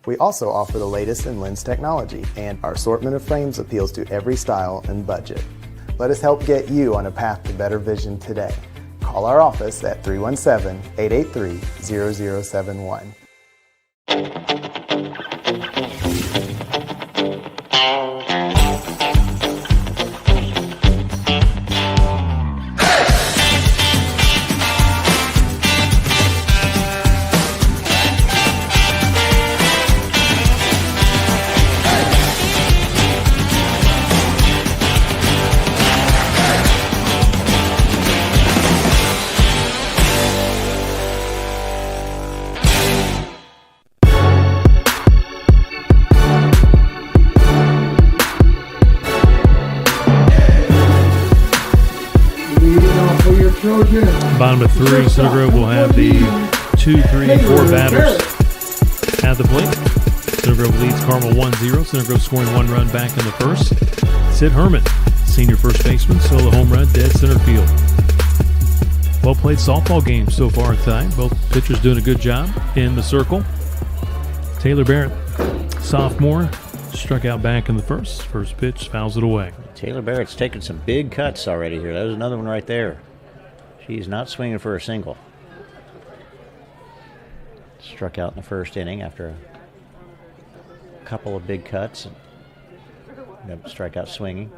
We also offer the latest in lens technology, and our assortment of frames appeals to every style and budget. Let us help get you on a path to better vision today. Call our office at 317-883-0071. Bottom of 3, Center Grove will have the 2, 3, and 4 batters at the plate. Center Grove leads Carmel 1-0. Center Grove scoring 1 run back in the first. Sid Herman, senior first baseman, solo home run, dead center field. Well played softball game so far tonight. Both pitchers doing a good job in the circle. Taylor Barrett, sophomore, struck out back in the first. First pitch, fouls it away. Taylor Barrett's taken some big cuts already here. That was another one right there. She's not swinging for a single. Struck out in the first inning after a couple of big cuts. And strike out swinging.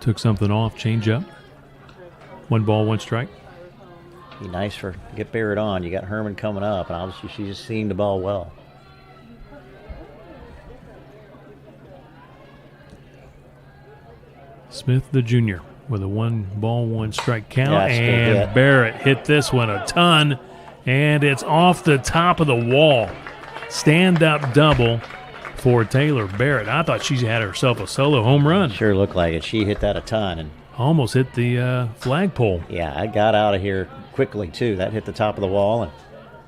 Took something off, change up. 1 ball, 1 strike. Be nice for get Barrett on. You got Herman coming up, and obviously she's just seeing the ball well. Smith, the junior, with a 1 ball, 1 strike count. Yeah, and Barrett hit this one a ton, and it's off the top of the wall. Stand-up double for Taylor Barrett. I thought she had herself a solo home run. Sure looked like it. She hit that a ton. And almost hit the flagpole. yeah, I got out of here quickly, too. That hit the top of the wall and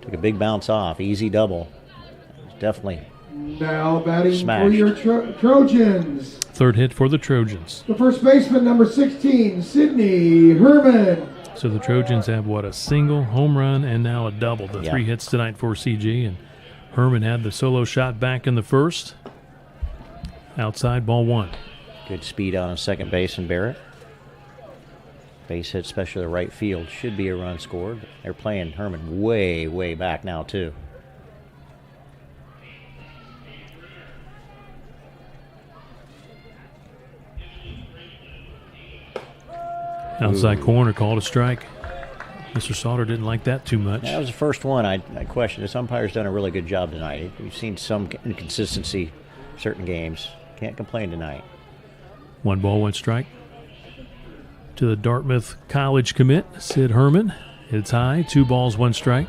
took a big bounce off. Easy double. Definitely Now batting smashed. for your Trojans. Third hit for the Trojans. The first baseman, number 16, Sydney Herman. So the Trojans have, a single, home run, and now a double. The 3 hits tonight for CG, and Herman had the solo shot back in the first. Outside, ball 1. Good speed on second base and Barrett. Base hit, especially the right field. Should be a run scored. They're playing Herman way, way back now, too. Outside corner, called a strike. Mr. Sauter didn't like that too much. That was the first one I questioned. This umpire's done a really good job tonight. We've seen some inconsistency in certain games. Can't complain tonight. 1 ball, 1 strike. To the Dartmouth College commit, Sid Herman. It's high, 2 balls, 1 strike.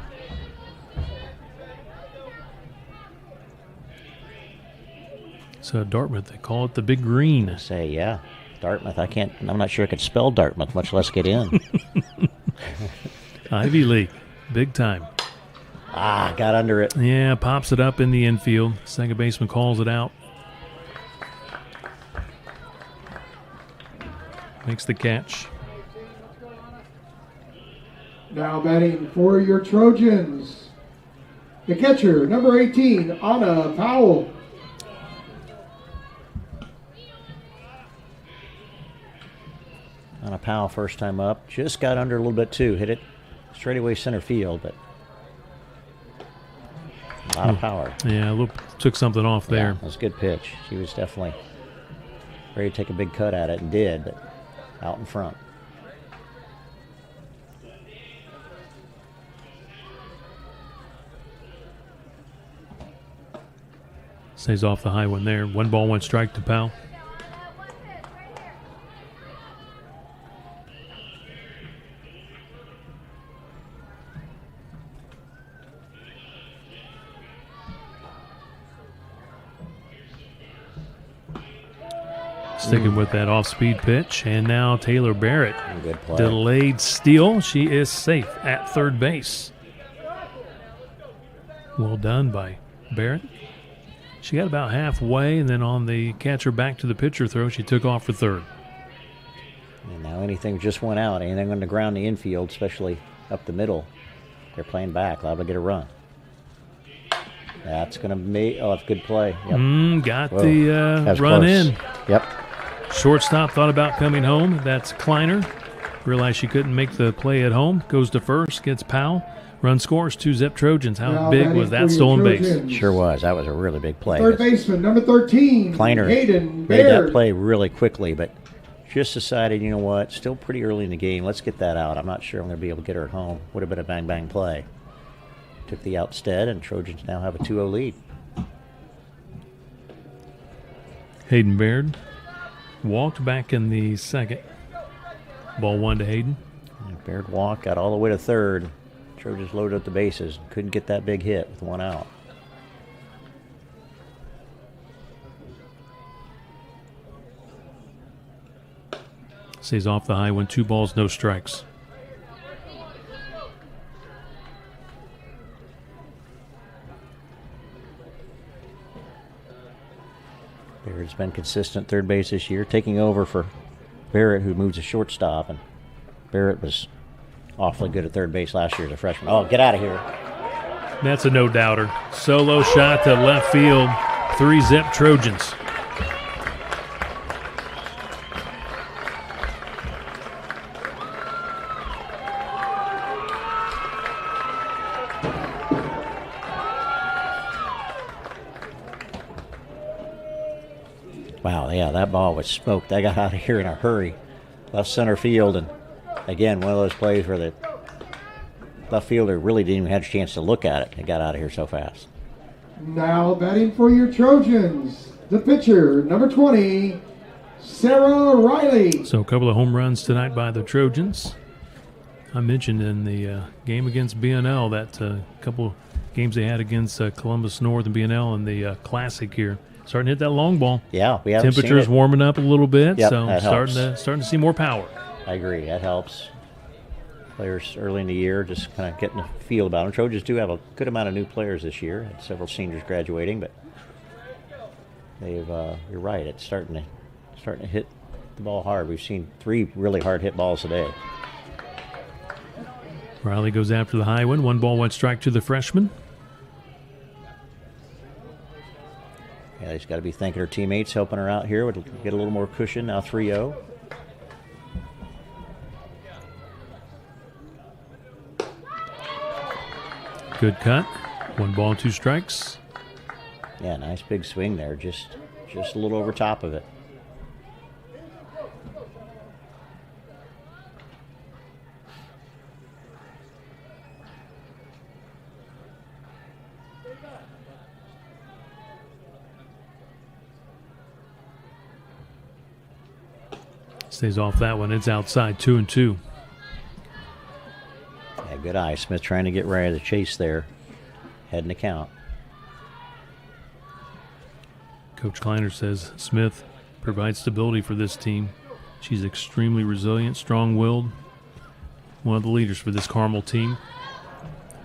So Dartmouth, they call it the Big Green. Yeah. Dartmouth, I'm not sure I could spell Dartmouth, much less get in. Ivy League, big time. Got under it. Yeah, pops it up in the infield. Second baseman calls it out. Makes the catch. Now batting for your Trojans. The catcher, number 18, Anna Powell. Anna Powell, first time up. Just got under a little bit, too. Hit it straightaway center field, but a lot of power. Yeah, took something off there. Yeah, that was a good pitch. She was definitely ready to take a big cut at it and did, but out in front. Stays off the high one there. 1 ball, 1 strike to Powell. Sticking with that off-speed pitch, and now Taylor Barrett. Good play. Delayed steal. She is safe at third base. Well done by Barrett. She got about halfway, and then on the catcher back to the pitcher throw, she took off for third. And now anything just went out. Anything on the ground, the infield, especially up the middle, they're playing back, liable to get a run. That's going to be, that's a good play. Yep. Got Whoa. the run Close. in. Yep. Shortstop thought about coming home. That's Kleiner. Realized she couldn't make the play at home. Goes to first, gets Powell. Run scores, 2 Zep Trojans. How Now big batting was for that your stolen base? Trojans. Sure was. That was a really big play. Third baseman, number 13, Kleiner Hayden made Baird. that play really quickly, but just decided, you know what, still pretty early in the game. Let's get that out. I'm not sure I'm going to be able to get her at home. Would have been a bang-bang play. Took the out instead, and Trojans now have a 2-0 lead. Hayden Baird walked back in the second. Ball 1 to Hayden. And Baird walked, got all the way to third. Trojans loaded up the bases. Couldn't get that big hit with 1 out. Stays off the high one. 2 balls, no strikes. Baird's been consistent third base this year, taking over for Barrett, who moves to shortstop. And Barrett was awfully good at third base last year as a freshman. Oh, get out of here. That's a no-doubter. Solo shot to left field. 3 Zep Trojans. Wow, yeah, that ball was smoked. I got out of here in a hurry. Left center field, and again, one of those plays where the left fielder really didn't even have a chance to look at it. It got out of here so fast. Now batting for your Trojans, the pitcher, number 20, Sarah Riley. So a couple of home runs tonight by the Trojans. I mentioned in the game against BNL that couple games they had against Columbus North and BNL in the Classic here. Starting to hit that long ball. Yeah, we haven't Temperatures seen it. warming up a little bit, Yep, so that starting helps. to see more power. I agree. That helps. Players early in the year just kind of getting a feel about them. Trojans do have a good amount of new players this year. Had several seniors graduating, but they've. You're right. It's starting to hit the ball hard. We've seen 3 really hard hit balls today. Riley goes after the high one. 1 ball, 1 strike to the freshman. Yeah, she's got to be thanking her teammates helping her out here. Would get a little more cushion. Now 3-0. Good cut. 1 ball, 2 strikes. Yeah, nice big swing there. Just a little over top of it. Stays off that one. It's outside, 2-2. Yeah, good eye. Smith trying to get right of the chase there. Heading the count. Coach Kleiner says Smith provides stability for this team. She's extremely resilient, strong-willed, one of the leaders for this Carmel team.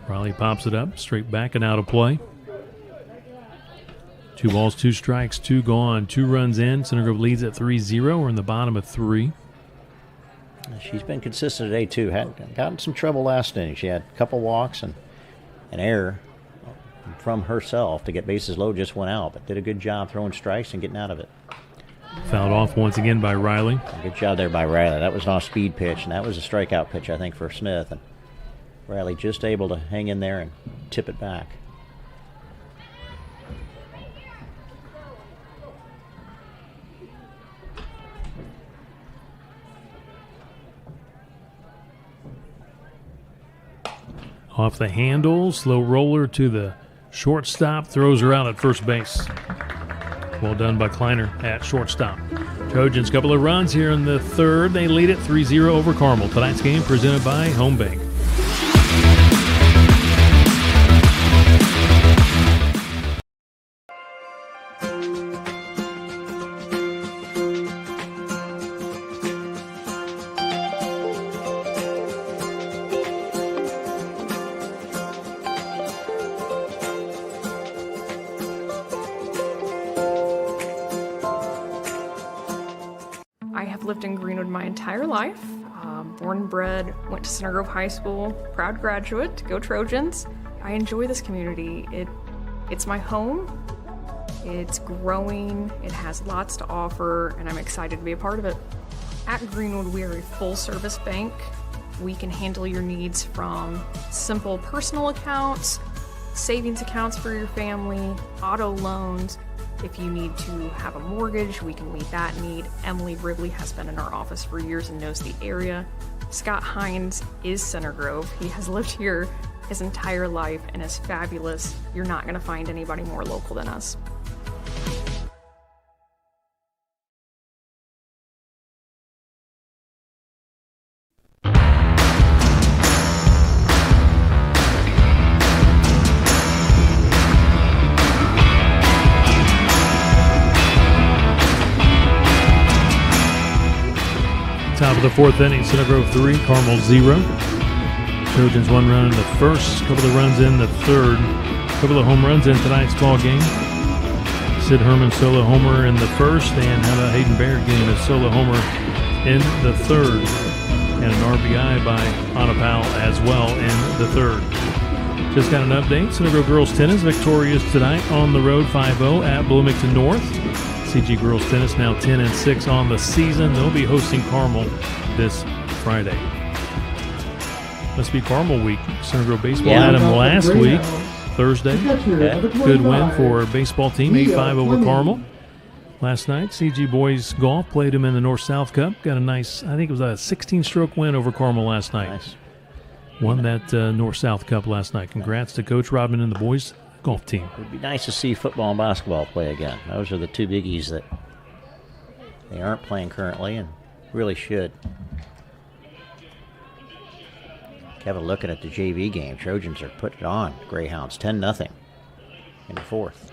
Riley pops it up, straight back and out of play. 2 balls, 2 strikes, 2 gone, 2 runs in. Center Grove leads at 3-0. We're in the bottom of 3. She's been consistent today, too. Had gotten some trouble last inning. She had a couple walks and an error from herself to get bases low, just went out, but did a good job throwing strikes and getting out of it. Fouled off once again by Riley. Good job there by Riley. That was an off-speed pitch, and that was a strikeout pitch, I think, for Smith. And Riley just able to hang in there and tip it back. Off the handle, slow roller to the shortstop, throws her out at first base. Well done by Kleiner at shortstop. Trojans, couple of runs here in the third. They lead it 3-0 over Carmel. Tonight's game presented by Home Bank. I have lived in Greenwood my entire life. Born and bred, went to Center Grove High School, proud graduate, go Trojans. I enjoy this community. It's my home. It's growing, it has lots to offer, and I'm excited to be a part of it. At Greenwood, we are a full-service bank. We can handle your needs from simple personal accounts, savings accounts for your family, auto loans. If you need to have a mortgage, we can meet that need. Emily Wrigley has been in our office for years and knows the area. Scott Hines is Center Grove. He has lived here his entire life and is fabulous. You're not going to find anybody more local than us. Top of the fourth inning, Center Grove 3, Carmel 0. Trojans 1 run in the first, couple of runs in the third, couple of home runs in tonight's ball game. Sid Herman solo homer in the first, and how about Hayden Baird getting a solo homer in the third, and an RBI by Anapal as well in the third. Just got an update. Center Grove girls tennis victorious tonight on the road 5-0 at Bloomington North. CG girls tennis now 10-6 on the season. They'll be hosting Carmel this Friday. Must be Carmel week. Center Grove baseball had them last week, Thursday. Good win for a baseball team, 8-5 over Carmel. Last night, CG boys golf played them in the North-South Cup. Got a nice, I think it was a 16-stroke win over Carmel last night. Nice. Won that North-South Cup last night. Congrats to Coach Robin and the boys golf team. It would be nice to see football and basketball play again. Those are the two biggies that they aren't playing currently and really should. Kevin, looking at the JV game, Trojans are putting it on. Greyhounds 10-0 in the fourth.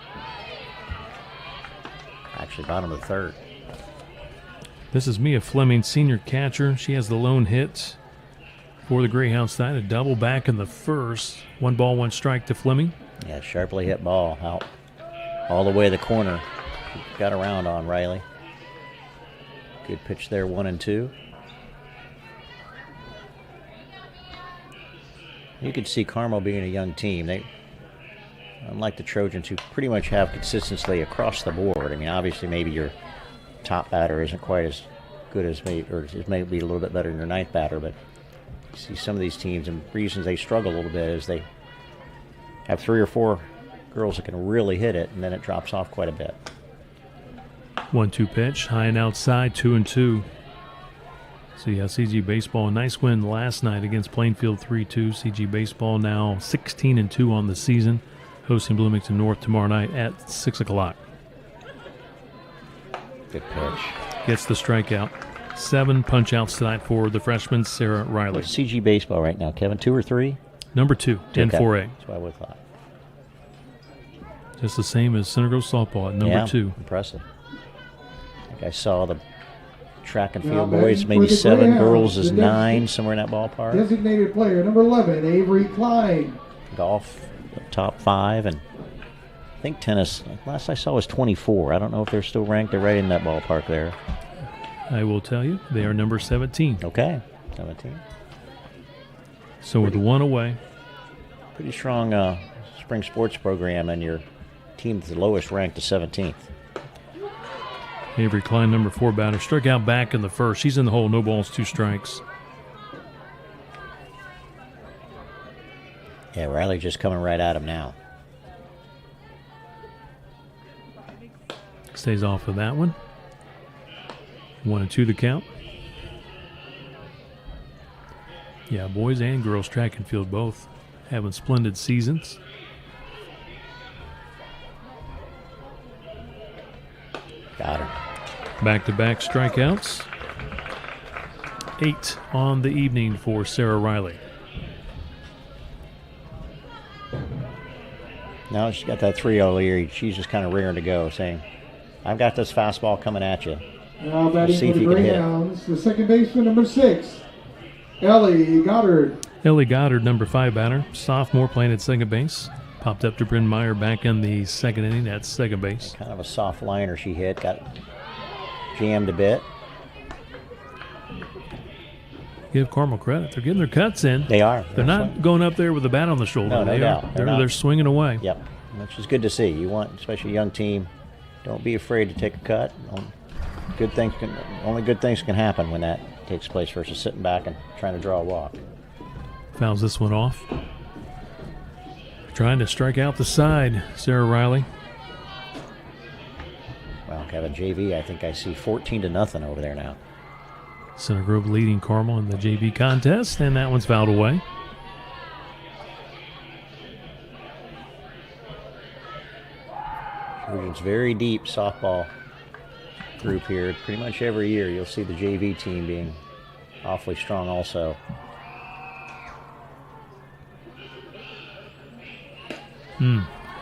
Actually, bottom of the third. This is Mia Fleming, senior catcher. She has the lone hit for the Greyhounds tonight. A double back in the first. 1 ball, 1 strike to Fleming. Yeah, sharply hit ball out all the way to the corner. Got around on Riley. Good pitch there, 1-2. You could see Carmel being a young team. They, unlike the Trojans, who pretty much have consistency across the board. I mean, obviously, maybe your top batter isn't quite as good as me, or it may be a little bit better than your ninth batter, but you see some of these teams, and reasons they struggle a little bit is they have 3 or 4 girls that can really hit it, and then it drops off quite a bit. 1-2 pitch, high and outside, 2-2. See how CG Baseball, a nice win last night against Plainfield 3-2. CG Baseball now 16-2 on the season, hosting Bloomington North tomorrow night at 6 o'clock. Good pitch. Gets the strikeout. 7 punch-outs tonight for the freshman Sarah Riley. What's CG Baseball right now, Kevin? 2 or 3? Number 2 in 4A. That's what I would have thought. Just the same as Center Grove softball at number 2. Impressive. I think I saw the track and field boys, maybe 7, girls is 9, somewhere in that ballpark. Designated player number 11, Avery Klein. Golf, top 5, and I think tennis, last I saw was 24. I don't know if they're still ranked. They're right in that ballpark there. I will tell you, they are number 17. Okay, 17. So with 1 away. Pretty strong spring sports program, and your team's the lowest ranked to 17th. Avery Klein, number 4 batter, struck out back in the first. She's in the hole, no balls, 2 strikes. Yeah, Riley just coming right at him now. Stays off of that one. 1-2 the count. Yeah, boys and girls track and field both having splendid seasons. Got her. Back-to-back strikeouts. 8 on the evening for Sarah Riley. Now she's got that 3-0 lead. She's just kind of rearing to go, saying, I've got this fastball coming at you. Now batting see for if the you can hit it. Greyhounds, the second baseman, number 6, Ellie Goddard. Ellie Goddard, number 5 batter, sophomore playing at second base. Popped up to Bryn Meyer back in the second inning at second base. Kind of a soft liner she hit. Got jammed a bit. Give Carmel credit. They're getting their cuts in. They are. They're not going up there with a bat on the shoulder. No, no doubt. They're swinging away. Yep, which is good to see. You want, especially a young team, don't be afraid to take a cut. Only good things can happen when that takes place versus sitting back and trying to draw a walk. Fouls this one off. Trying to strike out the side, Sarah Riley. Well, Kevin, JV, I think I see 14-0 over there now. Center Grove leading Carmel in the JV contest, and that one's fouled away. Trojans very deep softball group here. Pretty much every year you'll see the JV team being awfully strong also.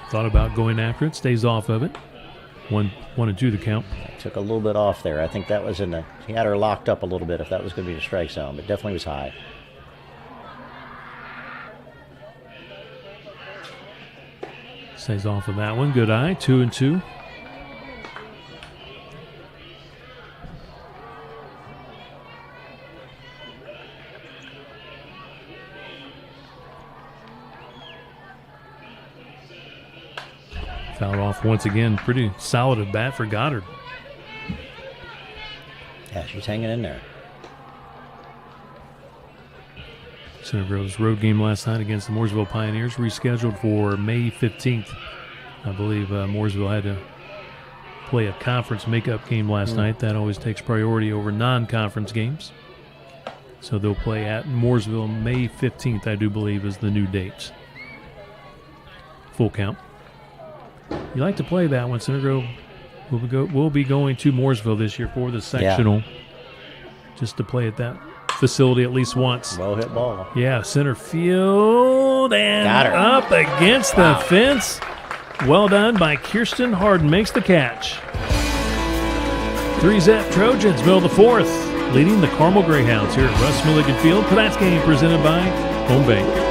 Thought about going after it, stays off of it. 1-2 the count. Took a little bit off there. I think that was he had her locked up a little bit if that was going to be the strike zone, but definitely was high. Stays off of that one. Good eye. 2-2. Fouled off once again. Pretty solid at bat for Goddard. Yeah, she's hanging in there. Center Grove's road game last night against the Mooresville Pioneers rescheduled for May 15th. I believe Mooresville had to play a conference makeup game last night. That always takes priority over non-conference games. So they'll play at Mooresville May 15th, I do believe, is the new date. Full count. You like to play that one. Center Grove will be going to Mooresville this year for the sectional. Just to play at that facility at least once. Well hit ball. Yeah, center field and Got her. up against the fence. Well done by Kirsten Harden. Makes the catch. 3-zip Trojans, middle of the fourth, leading the Carmel Greyhounds here at Russ Milligan Field. Tonight's game presented by Home Bank.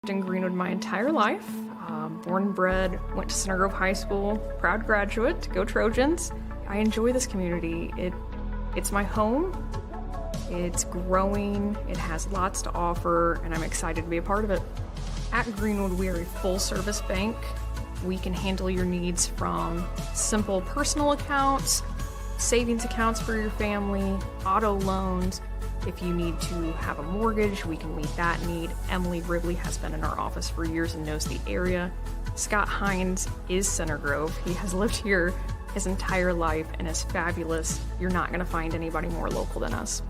In Greenwood my entire life. Born and bred, went to Center Grove High School, proud graduate, go Trojans. I enjoy this community. It's my home. It's growing. It has lots to offer, and I'm excited to be a part of it. At Greenwood, we are a full-service bank. We can handle your needs from simple personal accounts, savings accounts for your family, auto loans. If you need to have a mortgage, we can meet that need. Emily Ribley has been in our office for years and knows the area. Scott Hines is Center Grove. He has lived here his entire life and is fabulous. You're not going to find anybody more local than us.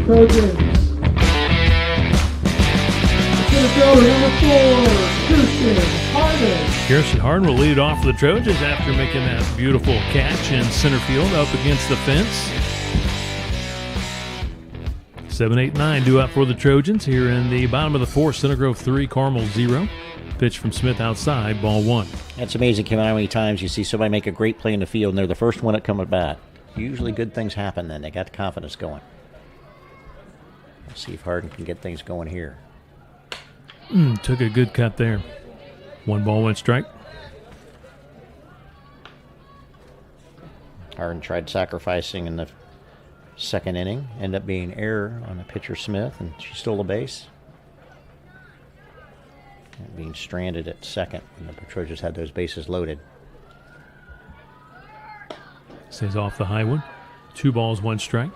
Trojans. Center fielder number 4, Kirsten Harden. Kirsten Harden will lead it off for the Trojans after making that beautiful catch in center field up against the fence. 7, 8, 9 due out for the Trojans here in the bottom of the fourth. Center Grove 3, Carmel 0. Pitch from Smith outside, ball 1. That's amazing, Kim, how many times you see somebody make a great play in the field and they're the first one to come at bat. Usually good things happen then. They got the confidence going. Let's see if Harden can get things going here. Took a good cut there. 1 ball, 1 strike. Harden tried sacrificing in the second inning. Ended up being error on the pitcher Smith, and she stole a base. And being stranded at second, and the Trojans had those bases loaded. Stays off the high one. 2 balls, 1 strike.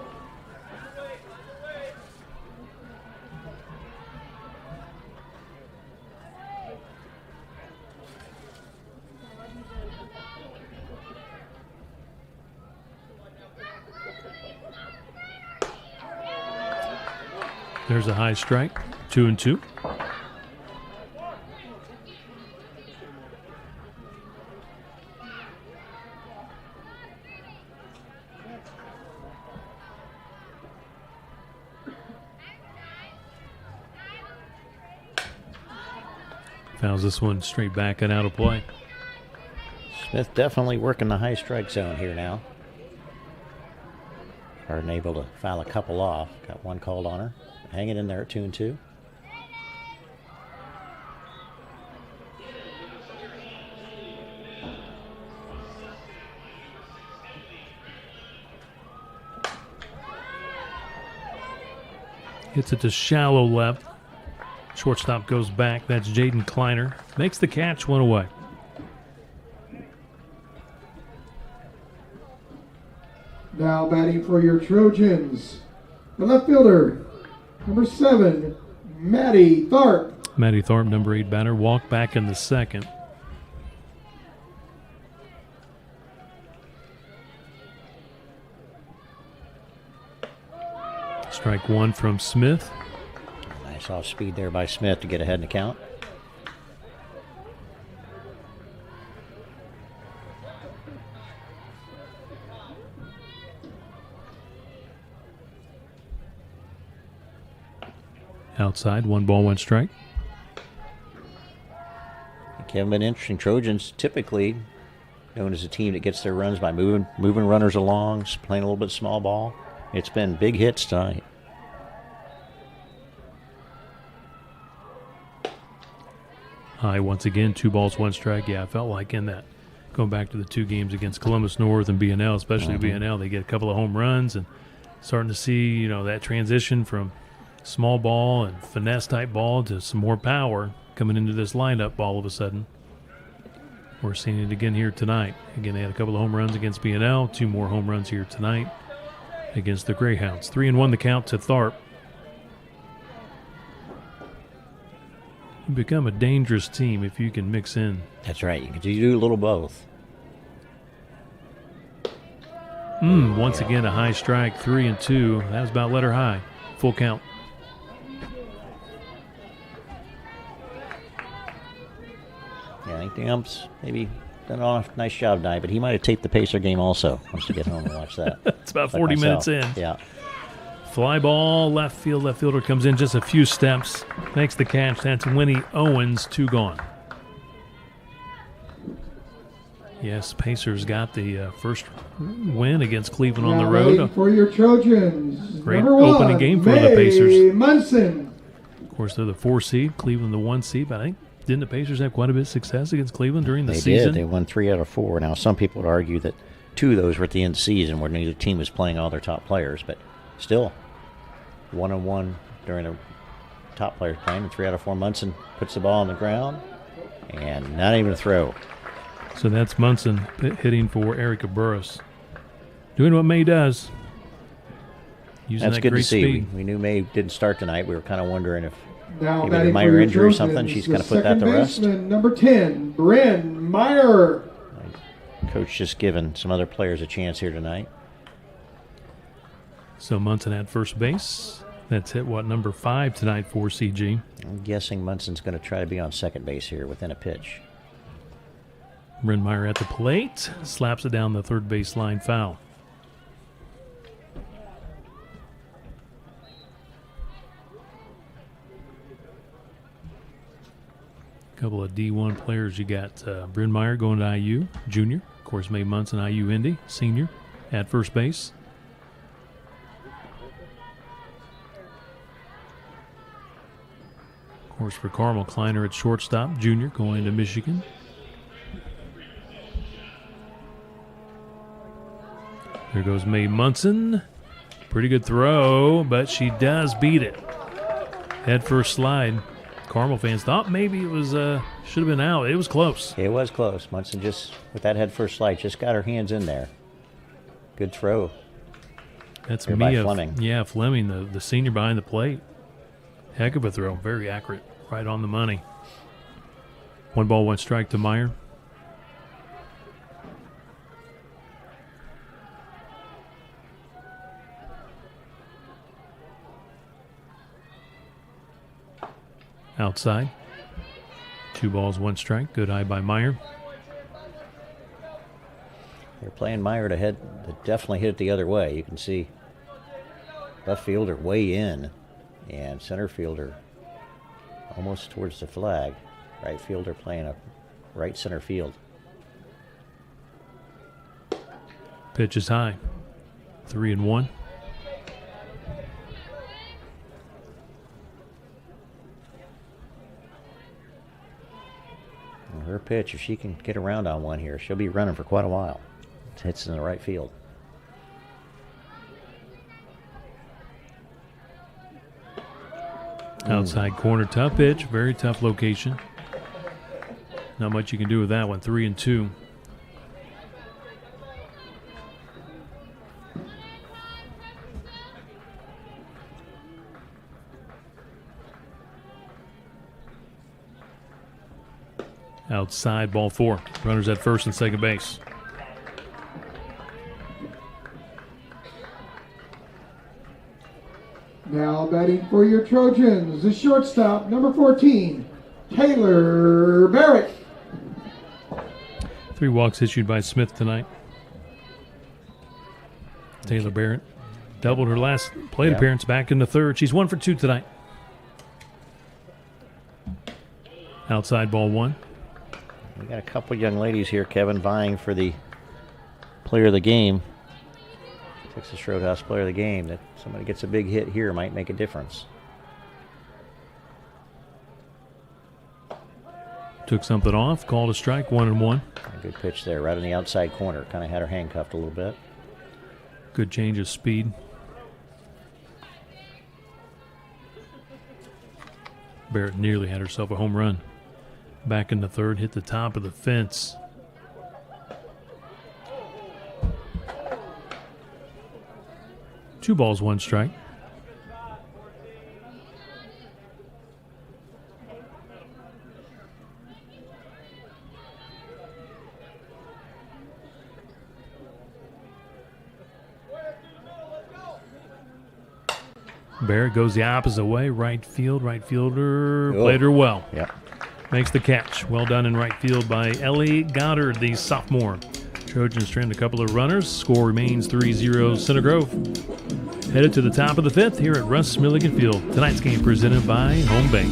There's a high strike. 2-2. Fouls this one straight back and out of play. Smith definitely working the high strike zone here now. Harden able to foul a couple off. Got 1 called on her. Hanging in there at 2-2. Hits it to shallow left. Shortstop goes back. That's Jaden Kleiner. Makes the catch, 1 away. Now batting for your Trojans, the left fielder, number 7, Maddie Tharp. Maddie Thorpe, number 8 batter, walked back in the second. Strike 1 from Smith. Nice off speed there by Smith to get ahead in the count. Outside, 1 ball, 1 strike. Kevin, been interesting. Trojans typically known as a team that gets their runs by moving runners along, playing a little bit small ball. It's been big hits tonight. High once again, 2 balls, 1 strike. Yeah, I felt like in that, going back to the 2 games against Columbus North and BNL, especially BNL, they get a couple of home runs and starting to see, that transition from small ball and finesse type ball to some more power coming into this lineup all of a sudden. We're seeing it again here tonight. Again, they had a couple of home runs against BNL, 2 more home runs here tonight against the Greyhounds. 3-1 the count to Tharp. You become a dangerous team if you can mix in. That's right. You can do a little both. Once again, a high strike, 3-2. That was about letter high. Full count. Yeah, I think the umps maybe done a nice job tonight, but he might have taped the Pacer game also. Wants to get home and watch that. It's about 40 minutes in. Yeah. Fly ball, left field. Left fielder comes in just a few steps. Makes the catch. That's Winnie Owens, 2 gone. Yes, Pacers got the first win against Cleveland on the road. For your Trojans, Great number 1, opening game for May the Pacers. Munson. Of course, they're the 4 seed, Cleveland the 1 seed, but I think didn't the Pacers have quite a bit of success against Cleveland during the season? They did. They won 3 out of 4. Now, some people would argue that 2 of those were at the end of the season where neither team was playing all their top players, but still, 1-1 during the top players playing, and 3 out of 4 Munson puts the ball on the ground, and not even a throw. So that's Munson hitting for Erica Burris. Doing what May does. Using That's that good great to see. speed. We knew May didn't start tonight. We were kind of wondering if Now maybe a batting for minor your injury or Trojans, something. She's the going to put that to second rest. baseman, number 10, Bryn Meyer. Coach just giving some other players a chance here tonight. So Munson at first base. That's hit, number 5 tonight for CG. I'm guessing Munson's going to try to be on second base here within a pitch. Bryn Meyer at the plate. Slaps it down the third base line, foul. Couple of D1 players. You got Bryn Meyer going to IU, junior. Of course, May Munson, IU Indy, senior, at first base. Of course, for Carmel, Kleiner at shortstop, junior, going to Michigan. There goes Mae Munson. Pretty good throw, but she does beat it. Head first slide. Carmel fans thought maybe it was should have been out. It was close. It was close. Munson just, with that head first slide, just got her hands in there. Good throw. That's Here by Mia. Fleming. Yeah, Fleming, the senior behind the plate. Heck of a throw. Very accurate. Right on the money. 1 ball, 1 strike to Meyer. Outside. 2 balls, 1 strike. Good eye by Meyer. They're playing Meyer to definitely hit it the other way. You can see left fielder way in and center fielder almost towards the flag. Right fielder playing a right center field. Pitch is high. 3-1. Her pitch, if she can get around on one here, she'll be running for quite a while. It hits in the right field. Outside corner, tough pitch, very tough location. Not much you can do with that one. 3-2. Outside, ball 4. Runners at first and second base. Now batting for your Trojans, the shortstop, number 14, Taylor Barrett. 3 walks issued by Smith tonight. Taylor Barrett doubled her last plate appearance back in the third. She's 1 for 2 tonight. Outside, ball 1. We got a couple young ladies here, Kevin, vying for the player of the game. Texas Roadhouse player of the game. That somebody gets a big hit here might make a difference. Took something off, called a strike, 1-1. A good pitch there, right on the outside corner. Kind of had her handcuffed a little bit. Good change of speed. Barrett nearly had herself a home run. Back in the third, hit the top of the fence. Two balls, 1 strike. Barrett goes the opposite way, right field. Right fielder played her well. Yep. Makes the catch. Well done in right field by Ellie Goddard, the sophomore. Trojans stranded a couple of runners. Score remains 3-0 Center Grove. Headed to the top of the 5th here at Russ Milligan Field. Tonight's game presented by Home Bank.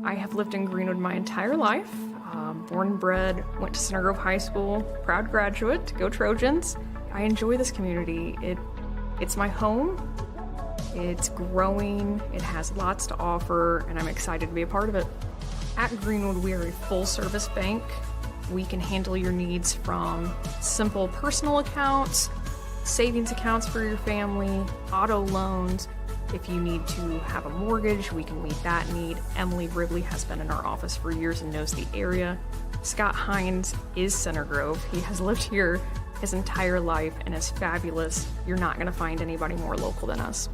I have lived in Greenwood my entire life. Born and bred, went to Center Grove High School, proud graduate, go Trojans. I enjoy this community. It's my home. It's growing, it has lots to offer, and I'm excited to be a part of it. At Greenwood, we are a full-service bank. We can handle your needs from simple personal accounts, savings accounts for your family, auto loans. If you need to have a mortgage, we can meet that need. Emily Ridley has been in our office for years and knows the area. Scott Hines is Center Grove. He has lived here his entire life and is fabulous. You're not going to find anybody more local than us.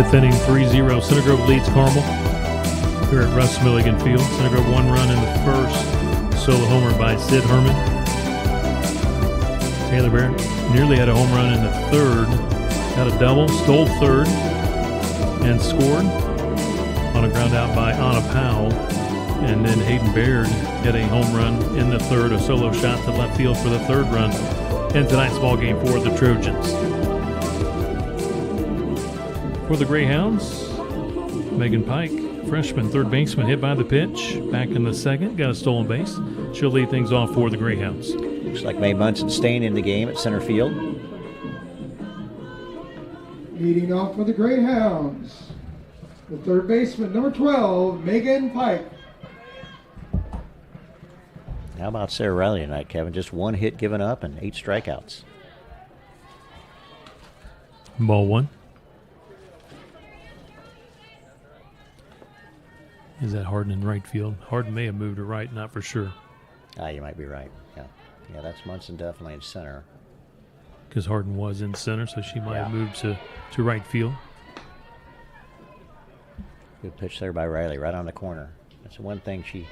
Ninth inning, 3-0. Center Grove leads Carmel here at Russ Milligan Field. Center Grove 1 run in the first. Solo homer by Sid Herman. Taylor Barrett nearly had a home run in the third. Got a double, stole third, and scored on a ground out by Anna Powell. And then Hayden Baird hit a home run in the third, a solo shot to left field for the third run in tonight's ball game for the Trojans. For the Greyhounds, Megan Pike, freshman third baseman, hit by the pitch. Back in the second, got a stolen base. She'll lead things off for the Greyhounds. Looks like Mae Munson staying in the game at center field. Leading off for the Greyhounds, the third baseman, number 12, Megan Pike. How about Sarah Riley tonight, Kevin? Just 1 hit given up and 8 strikeouts. Ball 1. Is that Harden in right field? Harden may have moved to right, not for sure. You might be right. Yeah, that's Munson definitely in center. Because Harden was in center, so she might have moved to right field. Good pitch there by Riley, right on the corner. That's the one thing she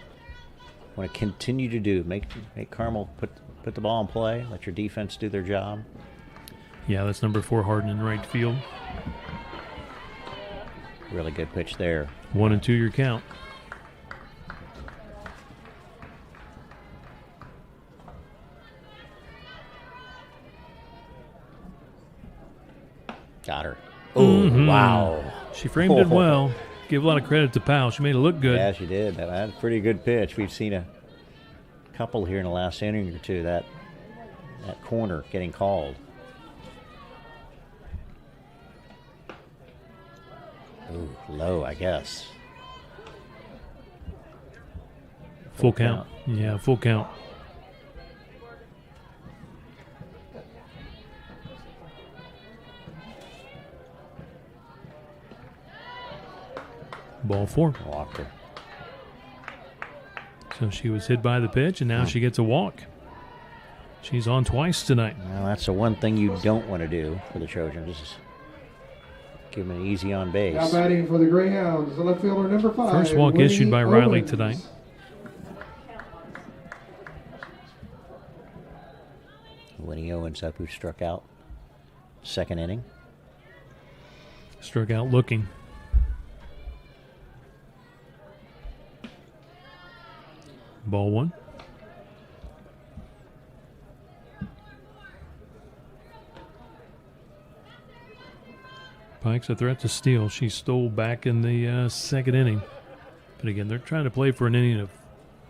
want to continue to do. Make Carmel put the ball in play. Let your defense do their job. Yeah, that's number 4, Harden in right field. Really good pitch there. 1-2 your count. Got her. Oh, wow. She framed it well. Give a lot of credit to Powell. She made it look good. Yeah, she did. That's a pretty good pitch. We've seen a couple here in the last inning or two. That corner getting called. Ooh, low, I guess. Full count. Yeah, full count. Ball 4. Walked her. So she was hit by the pitch, and now she gets a walk. She's on twice tonight. Well, that's the one thing you don't want to do for the Trojans. Is give them an easy on base. Now batting for the Greyhounds, the left fielder, number 5. First walk Winnie issued by Riley Owens. tonight. Winnie Owens up, who struck out second inning. Struck out looking. Ball 1. Pike's a threat to steal. She stole back in the second inning. But again, they're trying to play for an inning of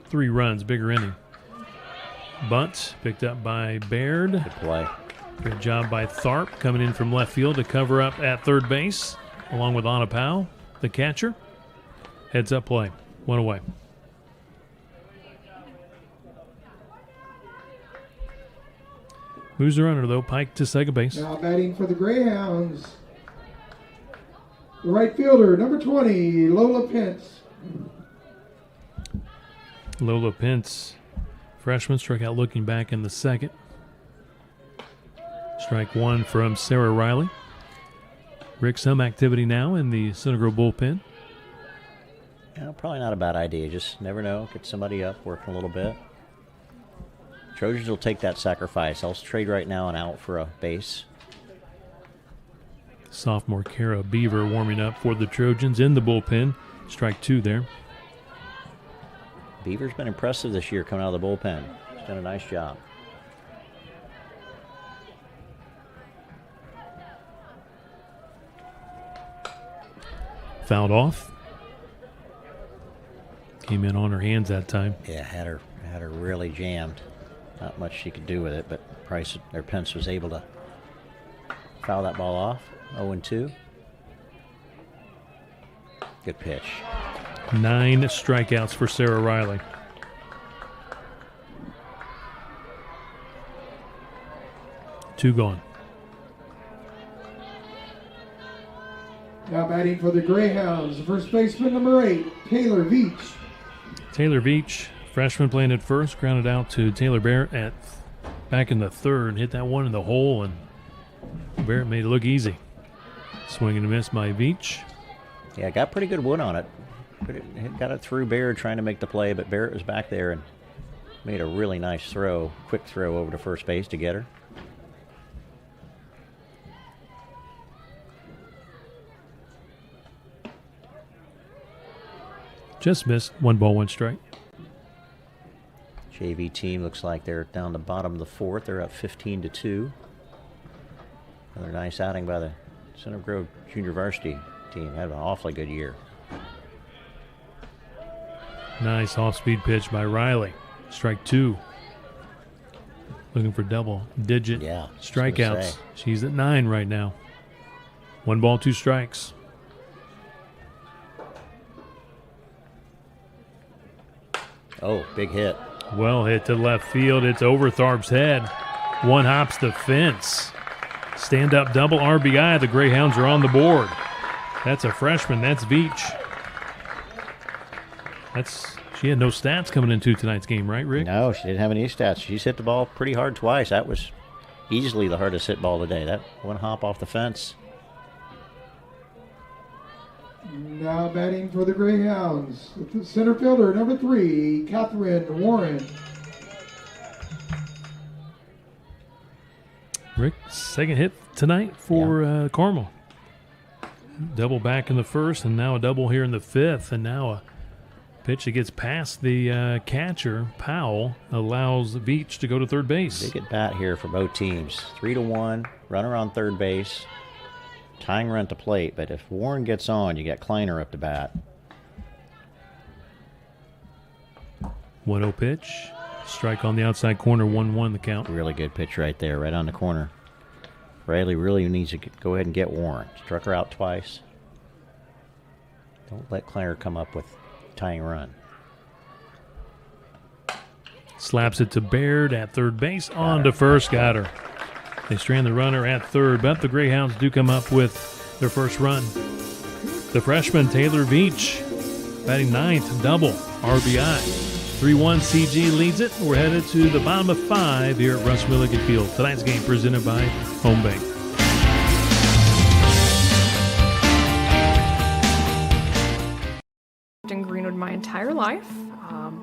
3 runs, bigger inning. Bunt picked up by Baird. Good play. Good job by Tharp coming in from left field to cover up at third base, along with Anna Powell, the catcher. Heads up play. 1 away. Moves the runner, though. Pike to second base. Now batting for the Greyhounds, the right fielder, number 20, Lola Pence. Lola Pence, freshman, struck out looking back in the second. Strike 1 from Sarah Riley. Rick, some activity now in the Center Grove bullpen. Yeah, probably not a bad idea. Just never know. Get somebody up, working a little bit. Trojans will take that sacrifice. I'll trade right now and out for a base. Sophomore Kara Beaver warming up for the Trojans in the bullpen. Strike 2 there. Beaver's been impressive this year coming out of the bullpen. He's done a nice job. Fouled off. Came in on her hands that time. Yeah, had her really jammed. Not much she could do with it, but Pence was able to foul that ball off. 0-2. Good pitch. 9 strikeouts for Sarah Riley. Two gone. Now batting for the Greyhounds, first baseman, number 8, Taylor Veach. Taylor Veach, freshman, playing at first, grounded out to Taylor Barrett back in the third, hit that one in the hole, and Barrett made it look easy. Swing and a miss by Veach. Yeah, got pretty good wood on it. Got it through Barrett trying to make the play, but Barrett was back there and made a really nice throw, quick throw over to first base to get her. Just missed. 1 ball, 1 strike. JV team looks like they're down the bottom of the 4th. They're up 15-2. Another nice outing by the Center Grove Junior Varsity team. Had an awfully good year. Nice off-speed pitch by Riley. Strike 2. Looking for double-digit strikeouts. She's at 9 right now. 1 ball, 2 strikes. Oh, big hit. Well hit to left field. It's over Tharp's head. 1 hops the fence. Stand-up double RBI. The Greyhounds are on the board. That's a freshman. That's Veach. She had no stats coming into tonight's game, right, Rick? No, she didn't have any stats. She's hit the ball pretty hard twice. That was easily the hardest hit ball today. That 1 hop off the fence. Now batting for the Greyhounds, the center fielder, number 3, Catherine Warren. Rick, second hit tonight for Carmel. Double back in the 1st, and now a double here in the 5th, and now a pitch that gets past the catcher, Powell, allows Veach to go to third base. Big at bat here for both teams. 3-1, runner on third base. Tying run to plate, but if Warren gets on, you got Kleiner up to bat. 1-0 pitch. Strike on the outside corner, 1-1 the count. Really good pitch right there, right on the corner. Riley really needs to go ahead and get Warren. Struck her out twice. Don't let Kleiner come up with tying run. Slaps it to Baird at third base. On to first. Got her. They strand the runner at third, but the Greyhounds do come up with their first run. The freshman, Taylor Veach, batting 9th, double RBI. 3-1 CG leads it. We're headed to the bottom of 5 here at Russ Milligan Field. Tonight's game presented by Home Bank. In Greenwood my entire life.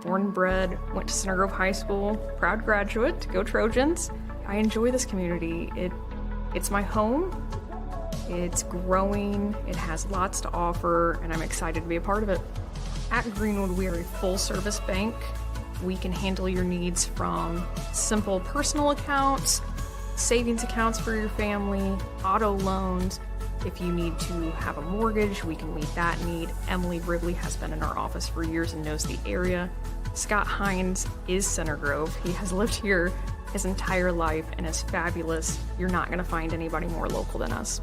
Born and bred, went to Center Grove High School, proud graduate, go Trojans. I enjoy this community. It's my home. It's growing. It has lots to offer, and I'm excited to be a part of it. At Greenwood, we are a full-service bank. We can handle your needs from simple personal accounts, savings accounts for your family, auto loans. If you need to have a mortgage, we can meet that need. Emily Ribley has been in our office for years and knows the area. Scott Hines is Center Grove. He has lived here his entire life and is fabulous. You're not going to find anybody more local than us.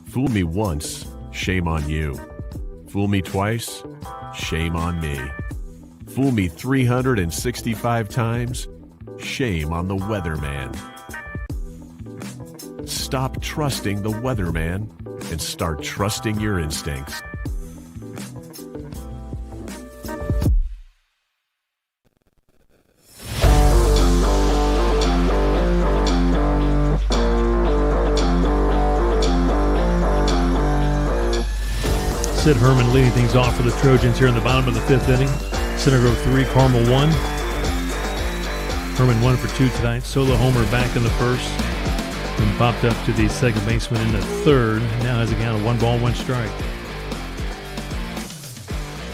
Fool me once, shame on you. Fool me twice, shame on me. Fool me 365 times, shame on the weatherman. Stop trusting the weatherman and start trusting your instincts. Sid Herman leading things off for the Trojans here in the bottom of the 5th inning. Center Grove 3, Carmel 1. Herman 1 for 2 tonight. Solo homer back in the 1st. And popped up to the second baseman in the 3rd. Now has a count of 1 ball, 1 strike.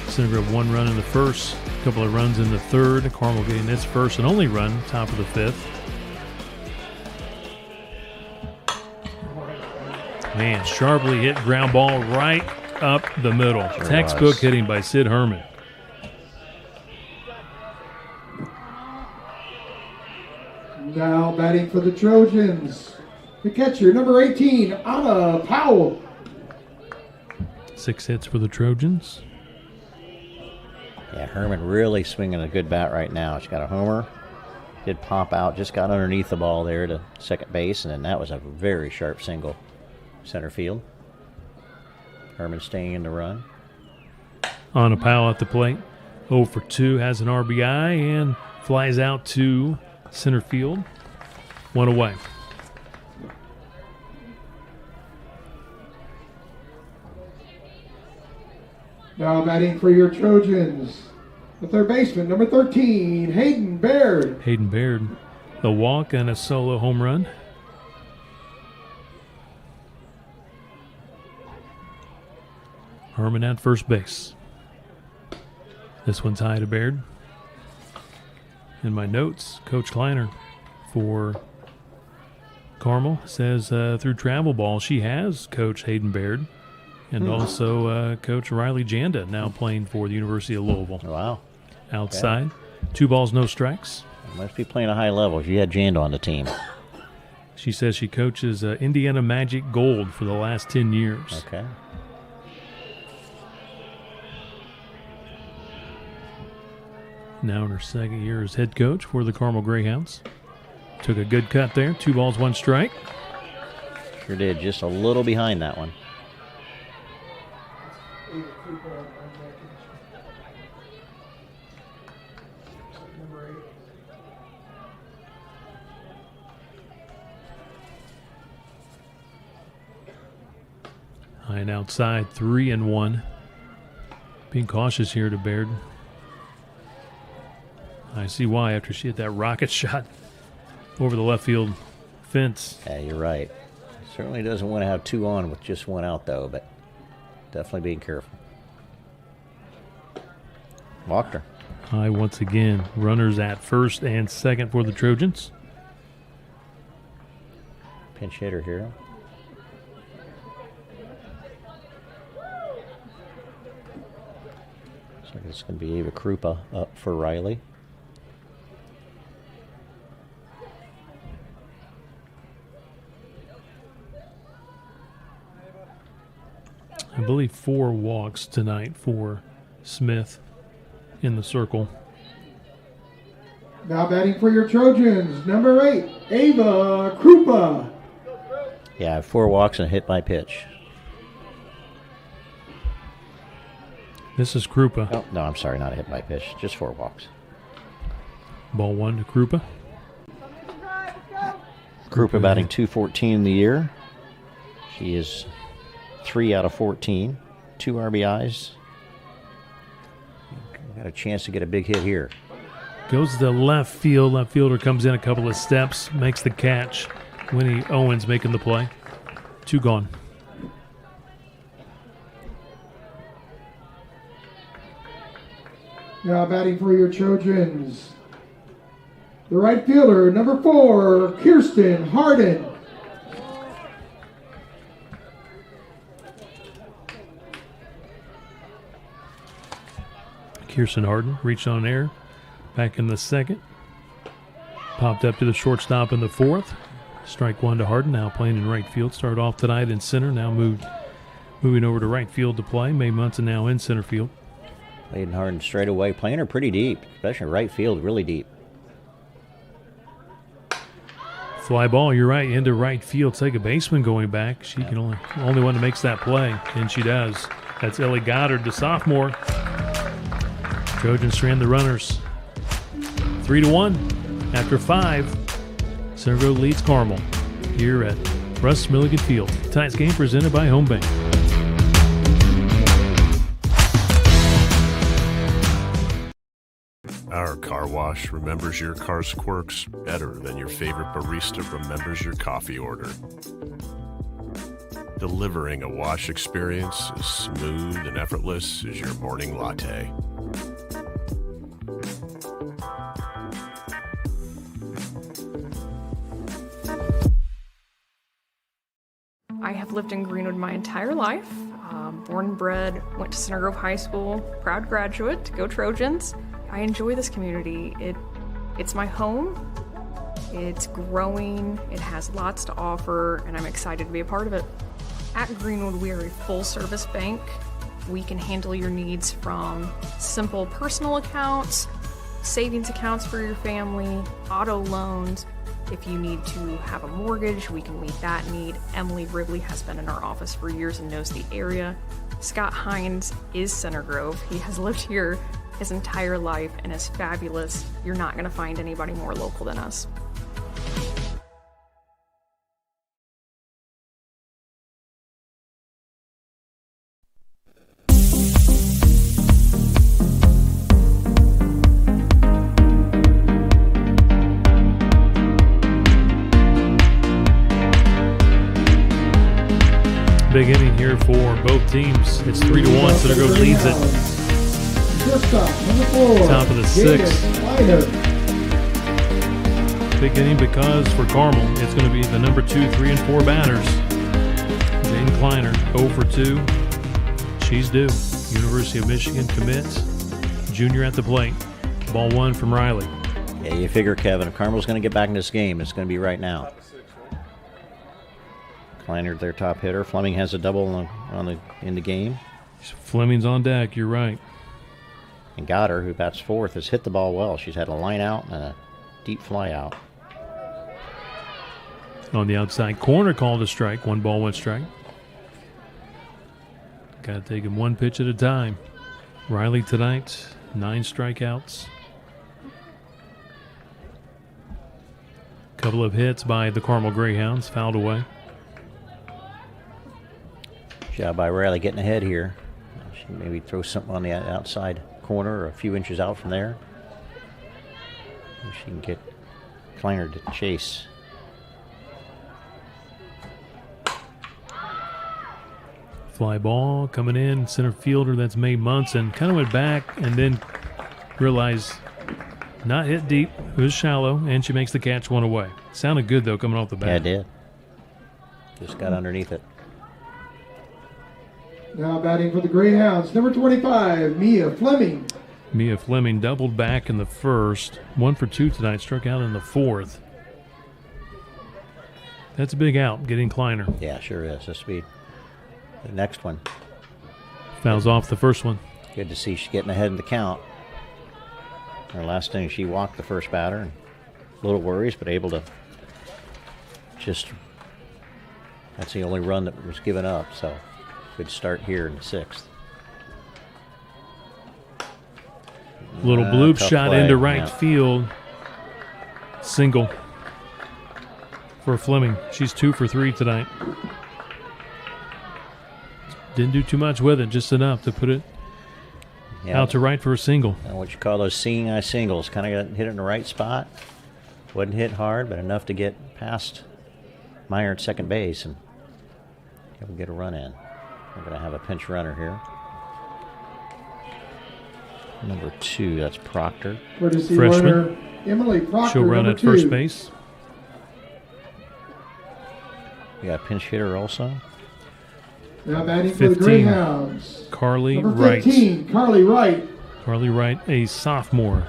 Center Grove 1 run in the 1st. A couple of runs in the 3rd. Carmel getting its first and only run, top of the 5th. Man, sharply hit ground ball right up the middle. Sure Textbook was. hitting by Sid Herman. Now batting for the Trojans, the catcher, number 18, Anna Powell. 6 hits for the Trojans. Yeah, Herman really swinging a good bat right now. She's got a homer. Did pop out, just got underneath the ball there to second base, and then that was a very sharp single center field. Herman staying in the run. On a Powell at the plate. 0 for 2, has an RBI and Flies out to center field. One away. Now batting for your Trojans, the third baseman, number 13, Hayden Baird. Hayden Baird, the walk and a solo home run. Herman at first base. This one's high to Baird. In my notes, Coach Kleiner for Carmel says through travel ball she has Coach Hayden Baird and also Coach Riley Janda now playing for the University of Louisville. Wow. Outside, 2 balls, no strikes. Must be playing a high level if you had Janda on the team. She says she coaches Indiana Magic Gold for the last 10 years. Okay. Now in her second year as head coach for the Carmel Greyhounds. Took a good cut there. 2 balls, 1 strike. Sure did. Just a little behind that one. High and outside, 3-1. Being cautious here to Baird. I see why after she hit that rocket shot over the left field fence. Yeah, you're right. Certainly doesn't want to have 2 on with just 1 out, though, but definitely being careful. Walked her. High once again. Runners at first and second for the Trojans. Pinch hitter here. Looks like it's going to be Ava Krupa up for Riley. I believe 4 walks tonight for Smith in the circle. Now batting for your Trojans, number 8, Ava Krupa. Yeah, 4 walks and a hit by pitch. This is Krupa. Oh, no, I'm sorry, not a hit by pitch. Just 4 walks. Ball 1 to Krupa. Krupa batting .214 in the year. She is 3 out of 14. 2 RBIs. Got a chance to get a big hit here. Goes to the left field. Left fielder comes in a couple of steps, makes the catch. Winnie Owens making the play. 2 gone. Now batting for your Trojans, the right fielder, number 4, Kirsten Harden. Kirsten Harden reached on air back in the second. Popped up to the shortstop in the fourth. Strike 1 to Harden, now playing in right field. Started off tonight in center, now moving over to right field to play. Mae Munson now in center field. Layden Harden straight away, playing her pretty deep, especially right field, really deep. Fly ball, you're right, into right field. Take a baseman going back. She can only one that makes that play, and she does. That's Ellie Goddard, the sophomore. Trojans strand the runners. 3-1 after 5. Center Grove leads Carmel here at Russ Milligan Field. Tonight's game presented by Home Bank. Our car wash remembers your car's quirks better than your favorite barista remembers your coffee order. Delivering a wash experience as smooth and effortless as your morning latte. I have lived in Greenwood my entire life. Born and bred, went to Center Grove High School, proud graduate, go Trojans. I enjoy this community. It's my home. It's growing. It has lots to offer, and I'm excited to be a part of it. At Greenwood, we are a full-service bank. We can handle your needs from simple personal accounts, savings accounts for your family, auto loans. If you need to have a mortgage, we can meet that need. Emily Wrigley has been in our office for years and knows the area. Scott Hines is Center Grove. He has lived here his entire life and is fabulous. You're not going to find anybody more local than us. Big inning here for both teams. It's 3-1. Center Grove leads it. Top of the sixth. Big inning because for Carmel, it's going to be the number 2, 3, and 4 batters. Jane Kleiner, 0 for 2. She's due. University of Michigan commits. Junior at the plate. Ball 1 from Riley. Yeah, you figure, Kevin, if Carmel's going to get back in this game, it's going to be right now. Kleiner, their top hitter. Fleming has a double in the game. Fleming's on deck. You're right. And Goddard, who bats fourth, has hit the ball well. She's had a line out and a deep fly out. On the outside corner, called a strike. 1 ball, 1 strike. Got to take him 1 pitch at a time. Riley tonight, 9 strikeouts. Couple of hits by the Carmel Greyhounds, fouled away. Job by Riley getting ahead here. She can maybe throw something on the outside corner or a few inches out from there. She can get Kleiner to chase. Fly ball coming in, center fielder, that's Mae Munson. Kind of went back and then realized not hit deep. It was shallow, and she makes the catch 1 away. Sounded good, though, coming off the bat. Yeah, it did. Just got underneath it. Now batting for the Greyhounds, number 25, Mia Fleming. Mia Fleming doubled back in the first. 1 for 2 tonight, struck out in the 4th. That's a big out, getting Kleiner. Yeah, sure is. This will be the next one. Fouls off the first one. Good to see she's getting ahead in the count. Her last inning, she walked the first batter. And a little worries, but able to just... That's the only run that was given up, so... Good start here in the 6th. Little bloop shot play. into right field. Single for Fleming. She's 2 for 3 tonight. Didn't do too much with it, just enough to put it out to right for a single. What you call those seeing eye singles. Kind of got hit it in the right spot. Wasn't hit hard, but enough to get past Meyer at second base and we'll get a run in. We're going to have a pinch runner here. Number 2, that's Proctor. Freshman. Emily Proctor. She'll run at first base. We got a pinch hitter also. Now batting for the Greyhounds. Carly number Wright. 15, Carly Wright. Carly Wright, a sophomore.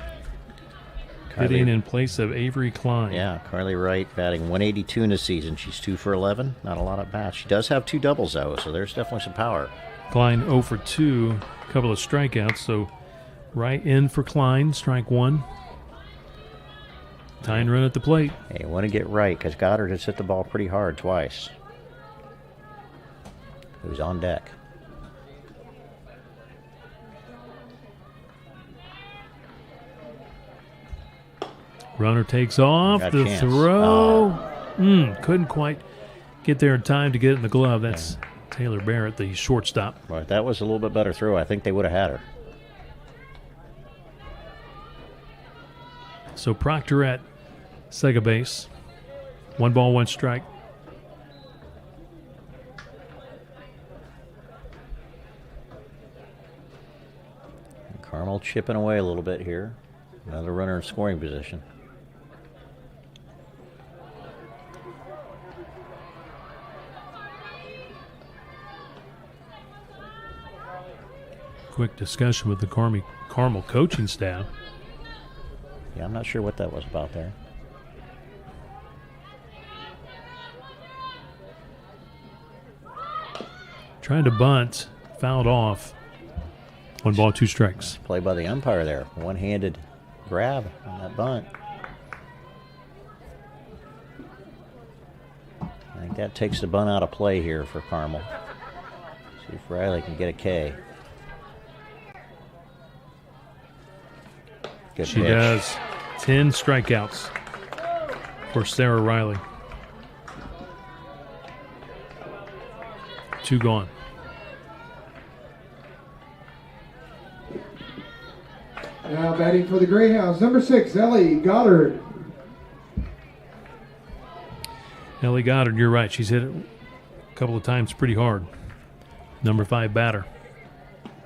Hitting in place of Avery Klein. Yeah, Carly Wright batting 182 in the season. She's 2 for 11. Not a lot at bats. She does have 2 doubles, though, so there's definitely some power. Klein 0 for 2. A couple of strikeouts, so Wright in for Klein. Strike 1. Tying run at the plate. Hey, want to get right because Goddard has hit the ball pretty hard twice. Who's on deck. Runner takes off. Got The chance. throw. Couldn't quite get there in time to get it in the glove. That's Taylor Barrett, the shortstop. Right, that was a little bit better throw. I think they would have had her. So Proctor at second base. 1 ball, 1 strike. Carmel chipping away a little bit here. Another runner in scoring position. Quick discussion with the Carmel coaching staff. Yeah, I'm not sure what that was about there. Trying to bunt, fouled off. 1 ball, 2 strikes. Play by the umpire there. One-handed grab on that bunt. I think that takes the bunt out of play here for Carmel. See if Riley can get a K. Good She pitch. does. 10 strikeouts for Sarah Riley. 2 gone. Now batting for the Greyhounds, number 6, Ellie Goddard. Ellie Goddard, you're right. She's hit it a couple of times pretty hard. Number 5 batter.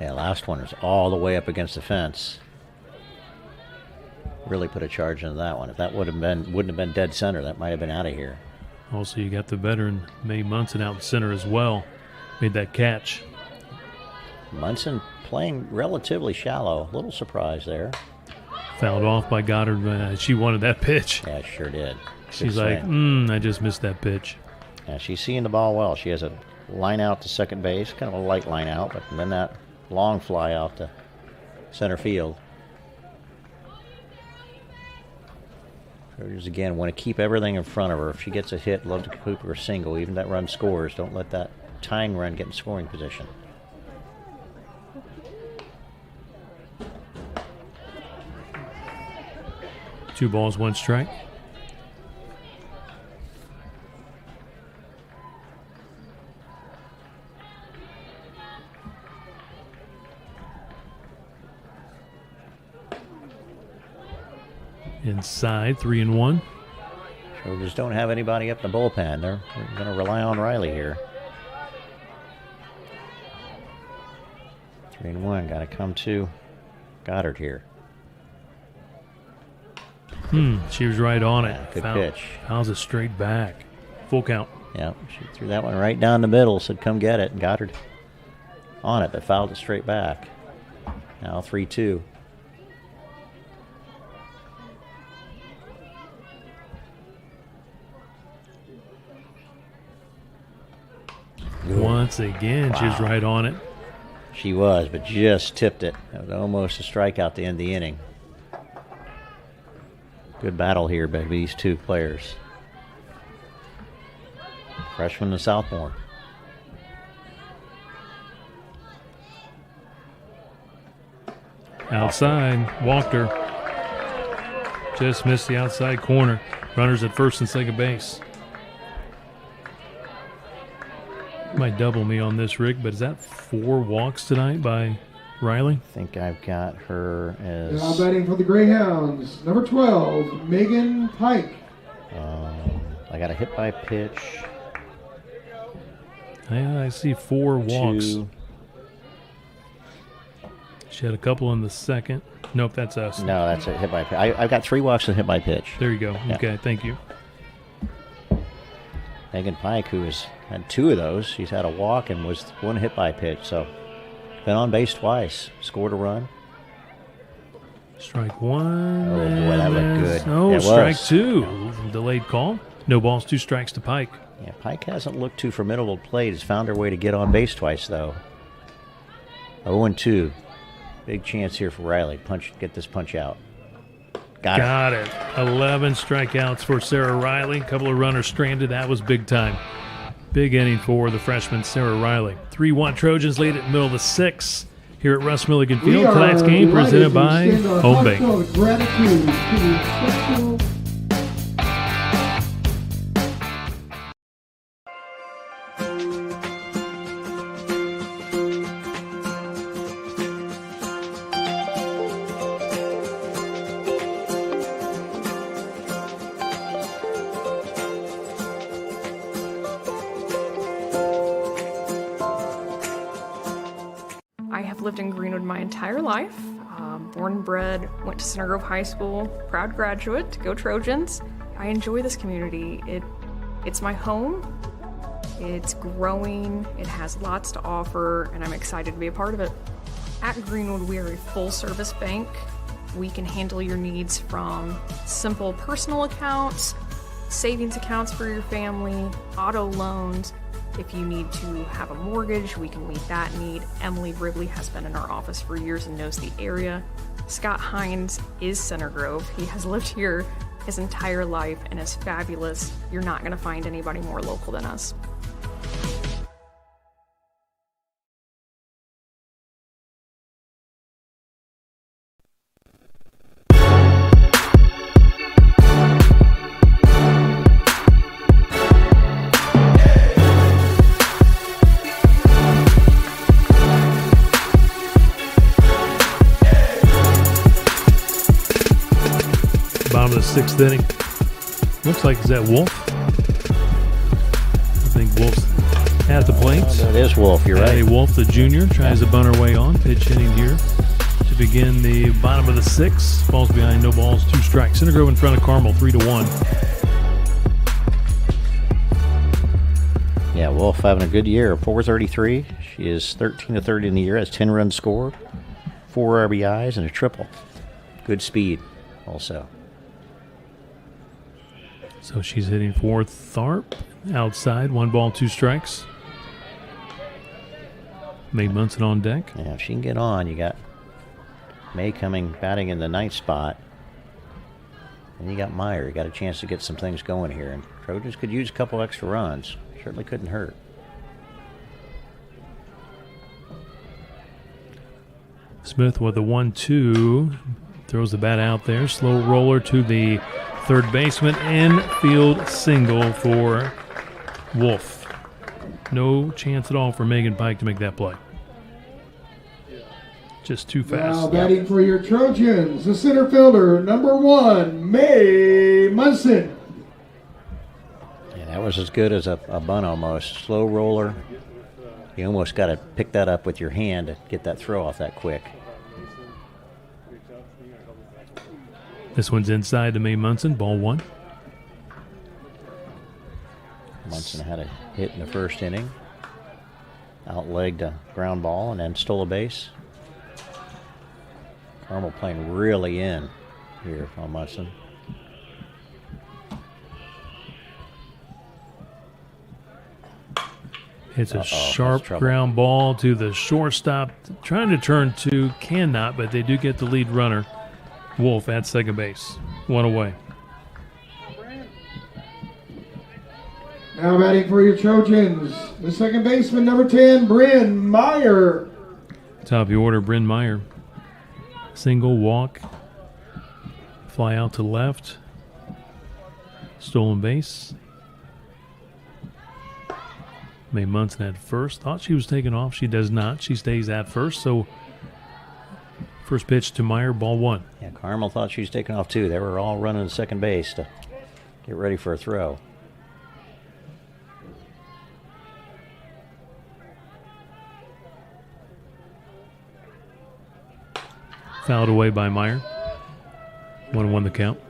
Yeah, last one was all the way up against the fence. Really put a charge into that one. If that wouldn't have been dead center, that might have been out of here. Also, you got the veteran Mae Munson out in center as well. Made that catch. Munson playing relatively shallow. A little surprise there. Fouled off by Goddard. She wanted that pitch. Yeah, sure did. She's Good like, swing. I just missed that pitch. Yeah, she's seeing the ball well. She has a line out to second base, kind of a light line out, but then that long fly out to center field. Troyers, again, want to keep everything in front of her. If she gets a hit, love to keep her single. Even if that run scores, don't let that tying run get in scoring position. Two balls, 1 strike. Inside, 3-1. Troyers don't have anybody up in the bullpen. They're going to rely on Riley here. 3-1. Got to come to Goddard here. She was right on it. Yeah, good pitch. Fouls it straight back. Full count. Yeah, she threw that one right down the middle, said come get it, and Goddard on it, but fouled it straight back. Now 3-2. Once again, she was right on it. She was, but just tipped it. That was almost a strikeout to end the inning. Good battle here by these two players. Freshman and sophomore. Outside, walked her. Just missed the outside corner. Runners at first and second base. Might double me on this, Rick, but is that 4 walks tonight by Riley? I think I've got her as... Now batting for the Greyhounds, number 12, Megan Pike. I got a hit by pitch. Yeah, I see 4 walks. 2. She had a couple in the second. Nope, that's us. No, that's a hit by pitch. I've got 3 walks and hit by pitch. There you go. Yeah. Okay, thank you. Megan Pike, who has had 2 of those, she's had a walk and was 1 hit by pitch, so been on base twice, scored a run. Strike 1. Oh boy, that looked good. No, It strike was. 2. Delayed call. No balls, 2 strikes to Pike. Yeah, Pike hasn't looked too formidable to play. Has found her way to get on base twice, though. 0-2. Big chance here for Riley. Get this punch out. Got it. Got it. 11 strikeouts for Sarah Riley. A couple of runners stranded. That was big time. Big inning for the freshman Sarah Riley. 3-1 Trojans lead it in the middle of the 6th here at Russ Milligan We Field. are Tonight's game delighted presented to by extend our Home Bank. heartfelt gratitude to the exceptional I have lived in Greenwood my entire life. Born and bred, went to Center Grove High School, proud graduate, go Trojans. I enjoy this community. It's my home. It's growing, it has lots to offer, and I'm excited to be a part of it. At Greenwood, we are a full-service bank. We can handle your needs from simple personal accounts, savings accounts for your family, auto loans. If you need to have a mortgage, we can meet that need. Emily Ribley has been in our office for years and knows the area. Scott Hines is Center Grove. He has lived here his entire life and is fabulous. You're not going to find anybody more local than us. 6th inning. Looks like, is that Wolf? I think Wolf's at the plate. That is Wolf, you're right. Wolf, the junior, tries to bunt her way on. Pitch hitting here to begin the bottom of the 6th. Falls behind, no balls, 2 strikes. Center Grove in front of Carmel, 3-1. Yeah, Wolf having a good year. 433. She is 13-30 in the year. Has 10 runs scored, 4 RBIs, and a triple. Good speed, also. So she's hitting for Tharp. Outside, 1 ball, 2 strikes. May Munson on deck. Yeah, if she can get on, you got May coming batting in the 9th spot. And you got Meyer. You got a chance to get some things going here. And Trojans could use a couple extra runs. Certainly couldn't hurt. Smith with a 1-2. Throws the bat out there. Slow roller to the third baseman. Infield single for Wolf. No chance at all for Megan Pike to make that play. Just too fast. Now batting for your Trojans, the center fielder, number 1, May Munson. Yeah, that was as good as a bunt almost. Slow roller. You almost got to pick that up with your hand to get that throw off that quick. This one's inside to May Munson, ball 1. Munson had a hit in the first inning. Outlegged a ground ball and then stole a base. Carmel playing really in here on Munson. It's a sharp ground ball to the shortstop. Trying to turn 2, cannot, but they do get the lead runner. Wolf at second base. 1 away. Now batting for your Trojans, the second baseman, number 10, Bryn Meyer. Top of the order, Bryn Meyer. Single, walk, fly out to left. Stolen base. May Munson at first. Thought she was taken off. She does not. She stays at first. So first pitch to Meyer, ball 1. Yeah, Carmel thought she was taken off too. They were all running to second base to get ready for a throw. Fouled away by Meyer. 1-1 the count.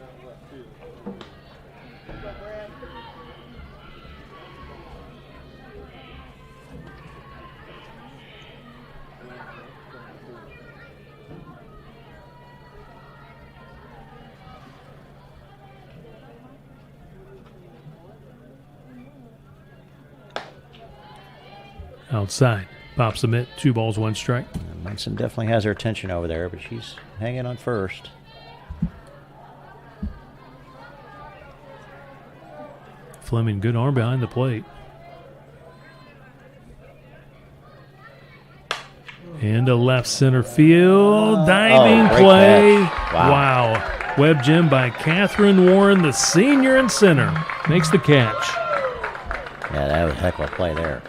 Outside. Pops the mitt. 2 balls, 1 strike. Munson definitely has her attention over there, but she's hanging on first. Fleming, good arm behind the plate. And a left center field. Diving play. Wow. Web gem by Catherine Warren, the senior in center. Makes the catch. Yeah, that was a heck of a play there.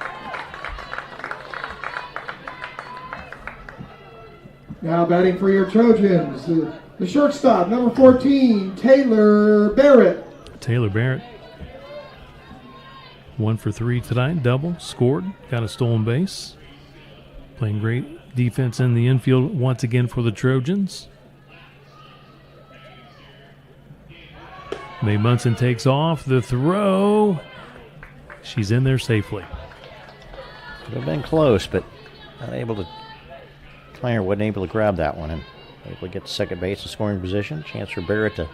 Now batting for your Trojans, the shortstop, number 14, Taylor Barrett. Taylor Barrett. 1 for 3 tonight, double, scored, got a stolen base. Playing great defense in the infield once again for the Trojans. May Munson takes off the throw. She's in there safely. Could have been close, but not able to. Kleiner wasn't able to grab that one and able to get to second base in scoring position. Chance for Barrett to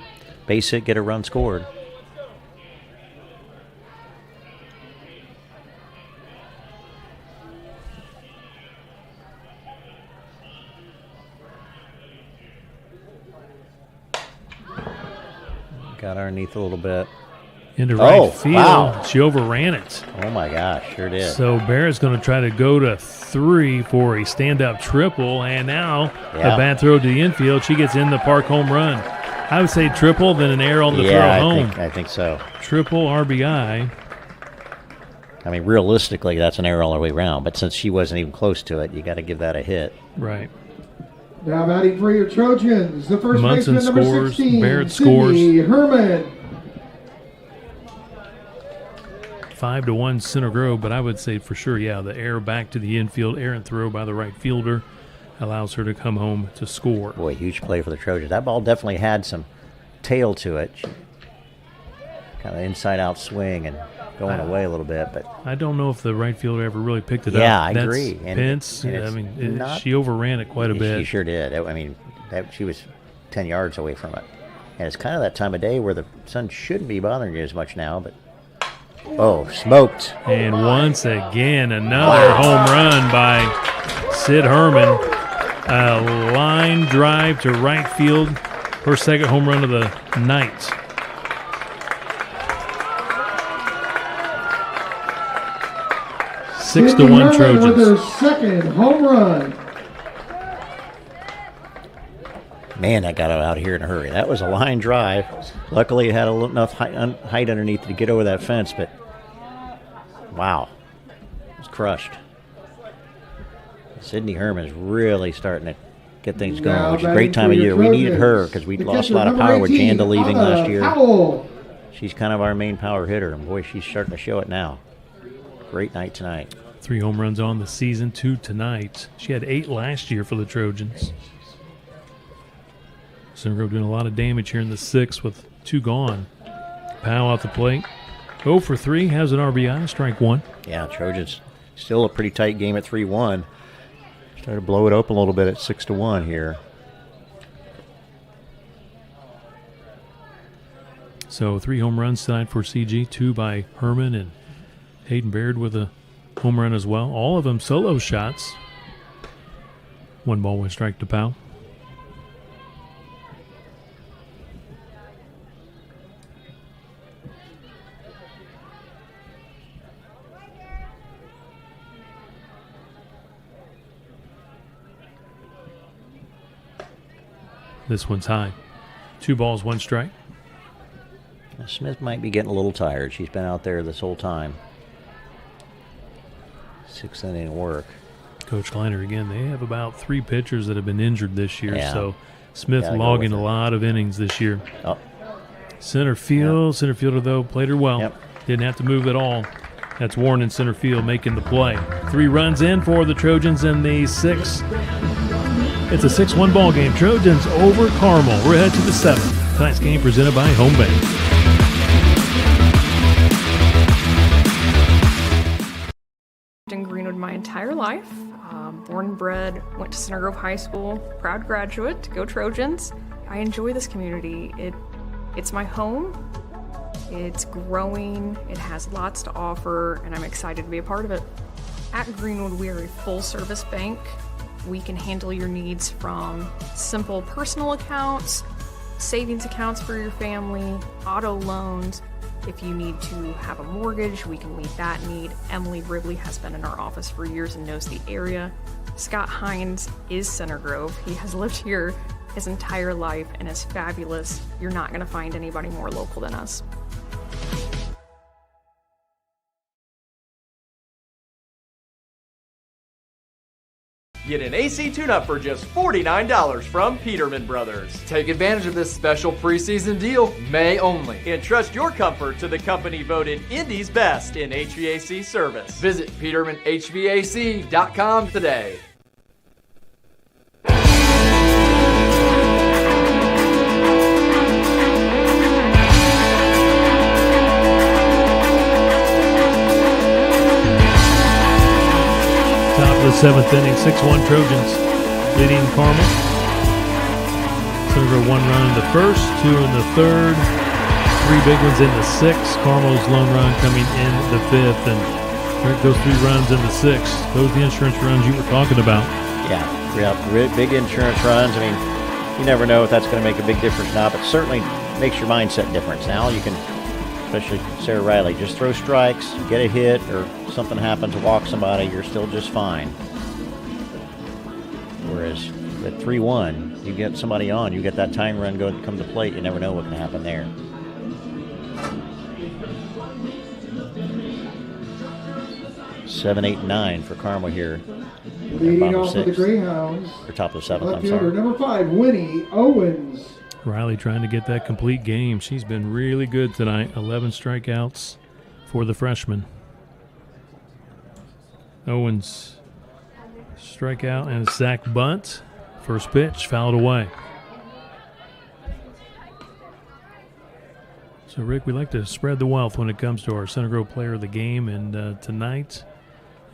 base hit, get a run scored. Got underneath a little bit. Into right field. Wow. She overran it. Oh my gosh, sure did. So Barrett's going to try to go to 3 for a stand-up triple, and now a bad throw to the infield. She gets in the park home run. I would say triple, then an error on the throw home. I think so. Triple RBI. I mean, realistically, that's an error all the way around, but since she wasn't even close to it, you got to give that a hit. Right. Now batting for your Trojans, the first Munson baseman, number scores, 16, Barrett Sydney scores. Herman. 5-1 Center Grove, but I would say for sure, yeah, the error back to the infield, errant throw by the right fielder allows her to come home to score. Boy, huge play for the Trojans. That ball definitely had some tail to it. Kind of inside-out swing and going away a little bit, but I don't know if the right fielder ever really picked it up. yeah, I agree. And Pence, and I it's mean, not- she overran it quite a bit. She sure did. I mean, she was 10 yards away from it. And it's kind of that time of day where the sun shouldn't be bothering you as much now, but smoked. And once again, another home run by Sid Herman. A line drive to right field. Her second home run of the night. Six to one Herman with her Trojans. second home run. Man, that got out here in a hurry. That was a line drive. Luckily, it had enough height underneath to get over that fence, but wow, it was crushed. Sydney Herman is really starting to get things going, Now which is a batting great time for of your year. We needed Trojans, her because we the lost a catcher, lot of number power with 18, Janda leaving Anna last year. Powell. She's kind of our main power hitter, and boy, she's starting to show it now. Great night tonight. 3 home runs on the season, 2 tonight. She had 8 last year for the Trojans. Center Grove doing a lot of damage here in the 6th with 2 gone. Powell out the plate. 0 for 3, has an RBI, strike 1. Yeah, Trojans still a pretty tight game at 3-1. Started to blow it open a little bit at 6-1 here. So 3 home runs tonight for CG, 2 by Herman and Hayden Baird with a home run as well. All of them solo shots. 1 ball, 1 strike to Powell. This one's high. 2 balls, 1 strike. Now, Smith might be getting a little tired. She's been out there this whole time. 6th inning work. Coach Kleiner, again, they have about 3 pitchers that have been injured this year. Yeah. So Smith Gotta go logging with a it. lot of innings this year. Oh, Center fielder, though, played her well. Yep. Didn't have to move at all. That's Warren in center field making the play. 3 runs in for the Trojans in the 6th. It's a 6-1 ball game. Trojans over Carmel. We're ahead to the 7th. Tonight's game presented by Home Bank. In Greenwood my entire life. Born and bred, went to Center Grove High School, proud graduate, go Trojans. I enjoy this community. It's my home. It's growing, it has lots to offer, and I'm excited to be a part of it. At Greenwood, we are a full-service bank. We can handle your needs from simple personal accounts, savings accounts for your family, auto loans. If you need to have a mortgage, we can meet that need. Emily Ridley has been in our office for years and knows the area. Scott Hines is Center Grove. He has lived here his entire life and is fabulous. You're not going to find anybody more local than us. Get an AC tune-up for just $49 from Peterman Brothers. Take advantage of this special preseason deal, May only. Entrust your comfort to the company voted Indy's best in HVAC service. Visit PetermanHVAC.com today. Top of the 7th inning, 6-1 Trojans leading Carmel. Center Grove 1 run in the 1st, 2 in the 3rd, 3 big ones in the 6th. Carmel's lone run coming in the 5th, and those 3 runs in the 6th. Those are the insurance runs you were talking about. yeah, big insurance runs. I mean, you never know if that's going to make a big difference or not, but certainly makes your mindset difference. Now you can, especially Sarah Riley, just throw strikes, get a hit, or something happens to walk somebody, you're still just fine. Whereas at 3-1, you get somebody on, you get that tying run come to plate, you never know what can happen there. Seven, 8, 9 for Carmel here. Leading bottom off for the 6th. Greyhounds. Or top of the 7th, Left I'm fielder sorry. number 5, Winnie Owens. Riley trying to get that complete game. She's been really good tonight. 11 strikeouts for the freshman. Owens, strikeout and a sac bunt. First pitch, fouled away. So, Rick, we like to spread the wealth when it comes to our Center Grove Player of the Game. And tonight,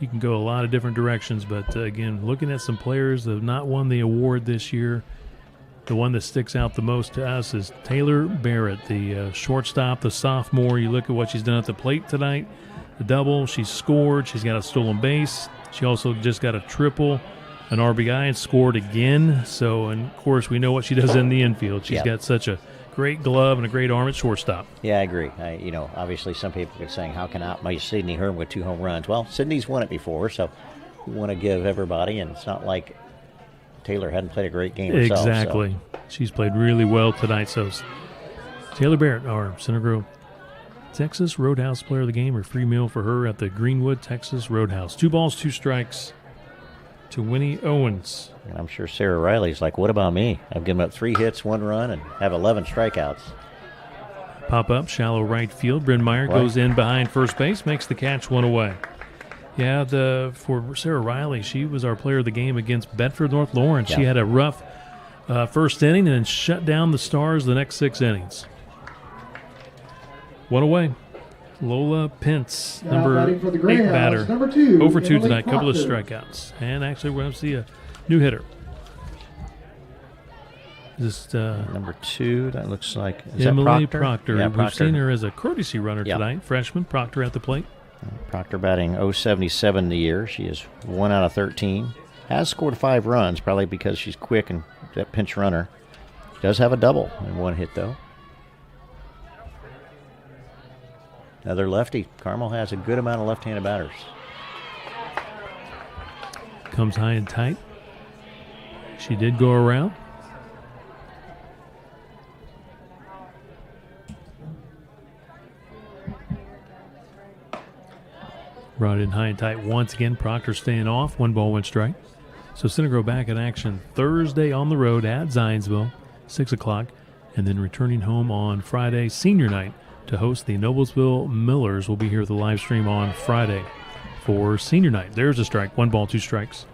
you can go a lot of different directions. But, again, looking at some players that have not won the award this year, the one that sticks out the most to us is Taylor Barrett, the shortstop, the sophomore. You look at what she's done at the plate tonight. The double, she's scored. She's got a stolen base. She also just got a triple, an RBI, and scored again. So, and of course, we know what she does in the infield. She's got such a great glove and a great arm at shortstop. Yeah, I agree. Obviously some people are saying, how can I outmatch Sydney Herm with 2 home runs? Well, Sydney's won it before, so we want to give everybody, and it's not like Taylor hadn't played a great game herself. Exactly. So. She's played really well tonight. So Taylor Barrett, our Center Grove Texas Roadhouse Player of the Game, or free meal for her at the Greenwood, Texas Roadhouse. 2 balls, 2 strikes to Winnie Owens. And I'm sure Sarah Riley's like, what about me? I've given up 3 hits, 1 run, and have 11 strikeouts. Pop up, shallow right field. Bryn Meyer goes in behind first base, makes the catch, 1 away. Yeah, for Sarah Riley, she was our Player of the Game against Bedford North Lawrence. She had a rough first inning and then shut down the Stars the next 6 innings. 1 away. Lola Pence, number 8 batter. Number 2, over 2 Emily tonight, couple of Proctor. strikeouts. And actually, we're going to see a new hitter. Just number 2, that looks like is Emily that Proctor. Yeah, We've Proctor. seen her as a courtesy runner tonight. Freshman, Proctor at the plate. Proctor batting .077 the year. She is 1 out of 13. Has scored 5 runs, probably because she's quick and that pinch runner. She does have a double and 1 hit, though. Another lefty. Carmel has a good amount of left-handed batters. Comes high and tight. She did go around. Brought in high and tight once again. Proctor staying off. 1 ball, 1 strike. So Center Grove back in action Thursday on the road at Zionsville, 6 o'clock. And then returning home on Friday, senior night, to host the Noblesville Millers. Will be here with the live stream on Friday for senior night. There's a strike. 1 ball, 2 strikes.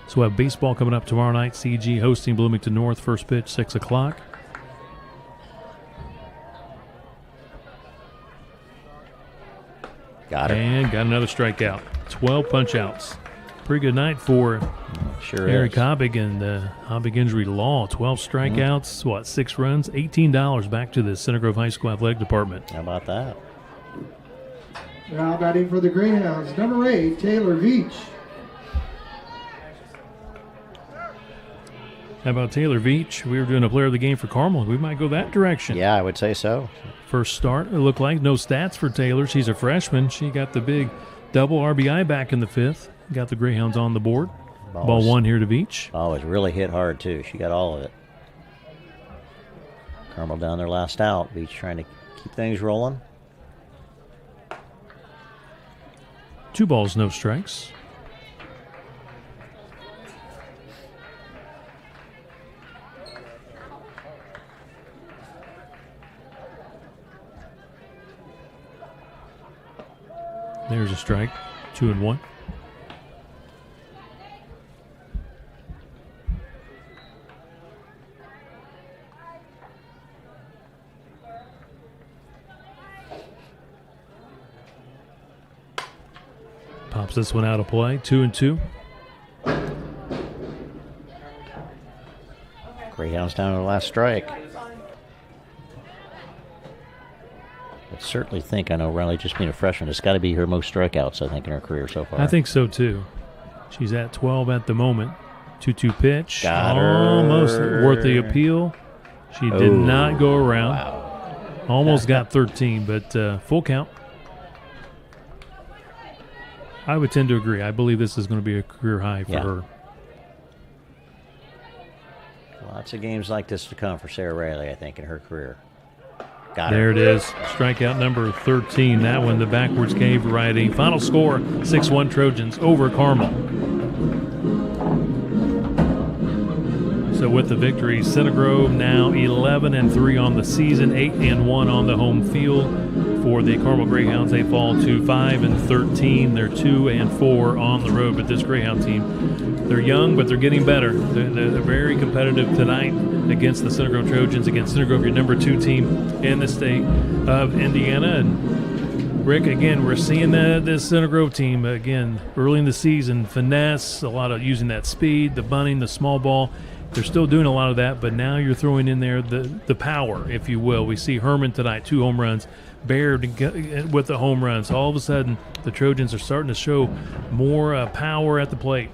So we'll have baseball coming up tomorrow night. CG hosting Bloomington North. First pitch, 6 o'clock. Got her. And got another strikeout. 12 punch-outs. Pretty good night for Eric Hobbig and Hobbig Injury Law. 12 strikeouts, 6 runs, $18 back to the Center Grove High School Athletic Department. How about that? Now batting for the Greyhounds, number 8, Taylor Veach. How about Taylor Veach? We were doing a Player of the Game for Carmel. We might go that direction. Yeah, I would say so. First start, it looked like. No stats for Taylor. She's a freshman. She got the big double RBI back in the 5th. Got the Greyhounds on the board. Ball 1 here to Veach. Oh, it really hit hard, too. She got all of it. Carmel down their last out. Veach trying to keep things rolling. 2 balls, no strikes. There's a strike. 2-1. Pops this one out of play. 2-2. Greyhounds down to the last strike. I certainly think, I know Riley just being a freshman, it's got to be her most strikeouts, I think, in her career so far. I think so, too. She's at 12 at the moment. 2-2 pitch. Got her. Almost worth the appeal. She did not go around. Wow. Almost got 13, but full count. I would tend to agree. I believe this is going to be a career high for her. Lots of games like this to come for Sarah Riley, I think, in her career. There it is. Strikeout number 13. That one, the backwards K variety. Final score, 6-1 Trojans over Carmel. So with the victory, Center Grove now 11-3 on the season, 8-1 on the home field. For the Carmel Greyhounds, they fall to 5-13. They're 2-4 on the road. But this Greyhound team, they're young, but they're getting better. They're very competitive tonight against the Center Grove Trojans. Against Center Grove, your number 2 team in the state of Indiana. And Rick, again, we're seeing this Center Grove team again early in the season. Finesse, a lot of using that speed, the bunting, the small ball. They're still doing a lot of that, but now you're throwing in there the power, if you will. We see Herman tonight, 2 home runs. Baird with the home runs. All of a sudden, the Trojans are starting to show more power at the plate.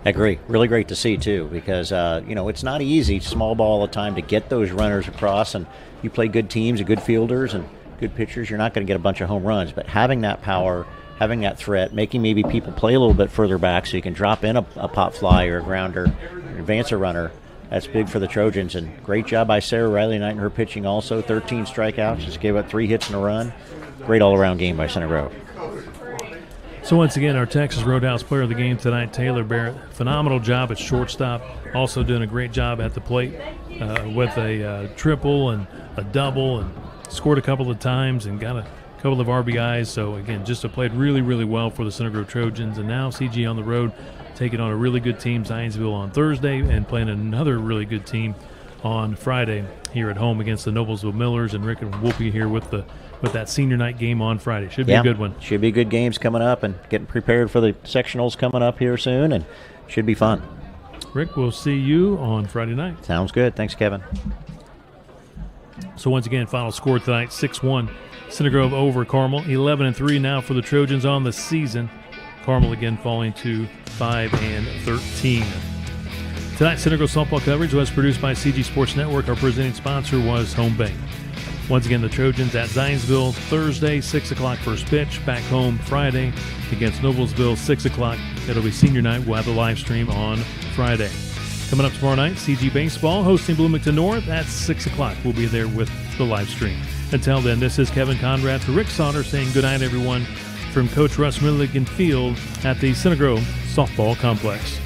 I agree. Really great to see, too, because, it's not easy, small ball all the time, to get those runners across. And you play good teams and good fielders and good pitchers, you're not going to get a bunch of home runs. But having that power, having that threat, making maybe people play a little bit further back so you can drop in a pop fly or a grounder, advance a runner, that's big for the Trojans. And great job by Sarah Riley tonight in her pitching also. 13 strikeouts, just gave up 3 hits and a run. Great all-around game by Center Grove. So once again, our Texas Roadhouse player of the game tonight, Taylor Barrett. Phenomenal job at shortstop. Also doing a great job at the plate with a triple and a double, and scored a couple of times and got a couple of RBIs. So again, just played really, really well for the Center Grove Trojans. And now CG on the road, taking on a really good team, Zionsville, on Thursday, and playing another really good team on Friday here at home against the Noblesville Millers. And Rick and Wolpe here with that senior night game on Friday. Should be a good one. Should be good games coming up, and getting prepared for the sectionals coming up here soon, and should be fun. Rick, we'll see you on Friday night. Sounds good. Thanks, Kevin. So once again, final score tonight, 6-1. Center Grove over Carmel. 11-3 now for the Trojans on the season. Carmel again falling to 5-13. Tonight's Center Grove softball coverage was produced by CG Sports Network. Our presenting sponsor was Home Bank. Once again, the Trojans at Zionsville Thursday, 6 o'clock first pitch. Back home Friday against Noblesville, 6 o'clock. It'll be senior night. We'll have the live stream on Friday. Coming up tomorrow night, CG Baseball hosting Bloomington North at 6 o'clock. We'll be there with the live stream. Until then, this is Kevin Conrad for Rick Sauter saying good night, everyone, from Coach Russ Milligan Field at the Center Grove Softball Complex.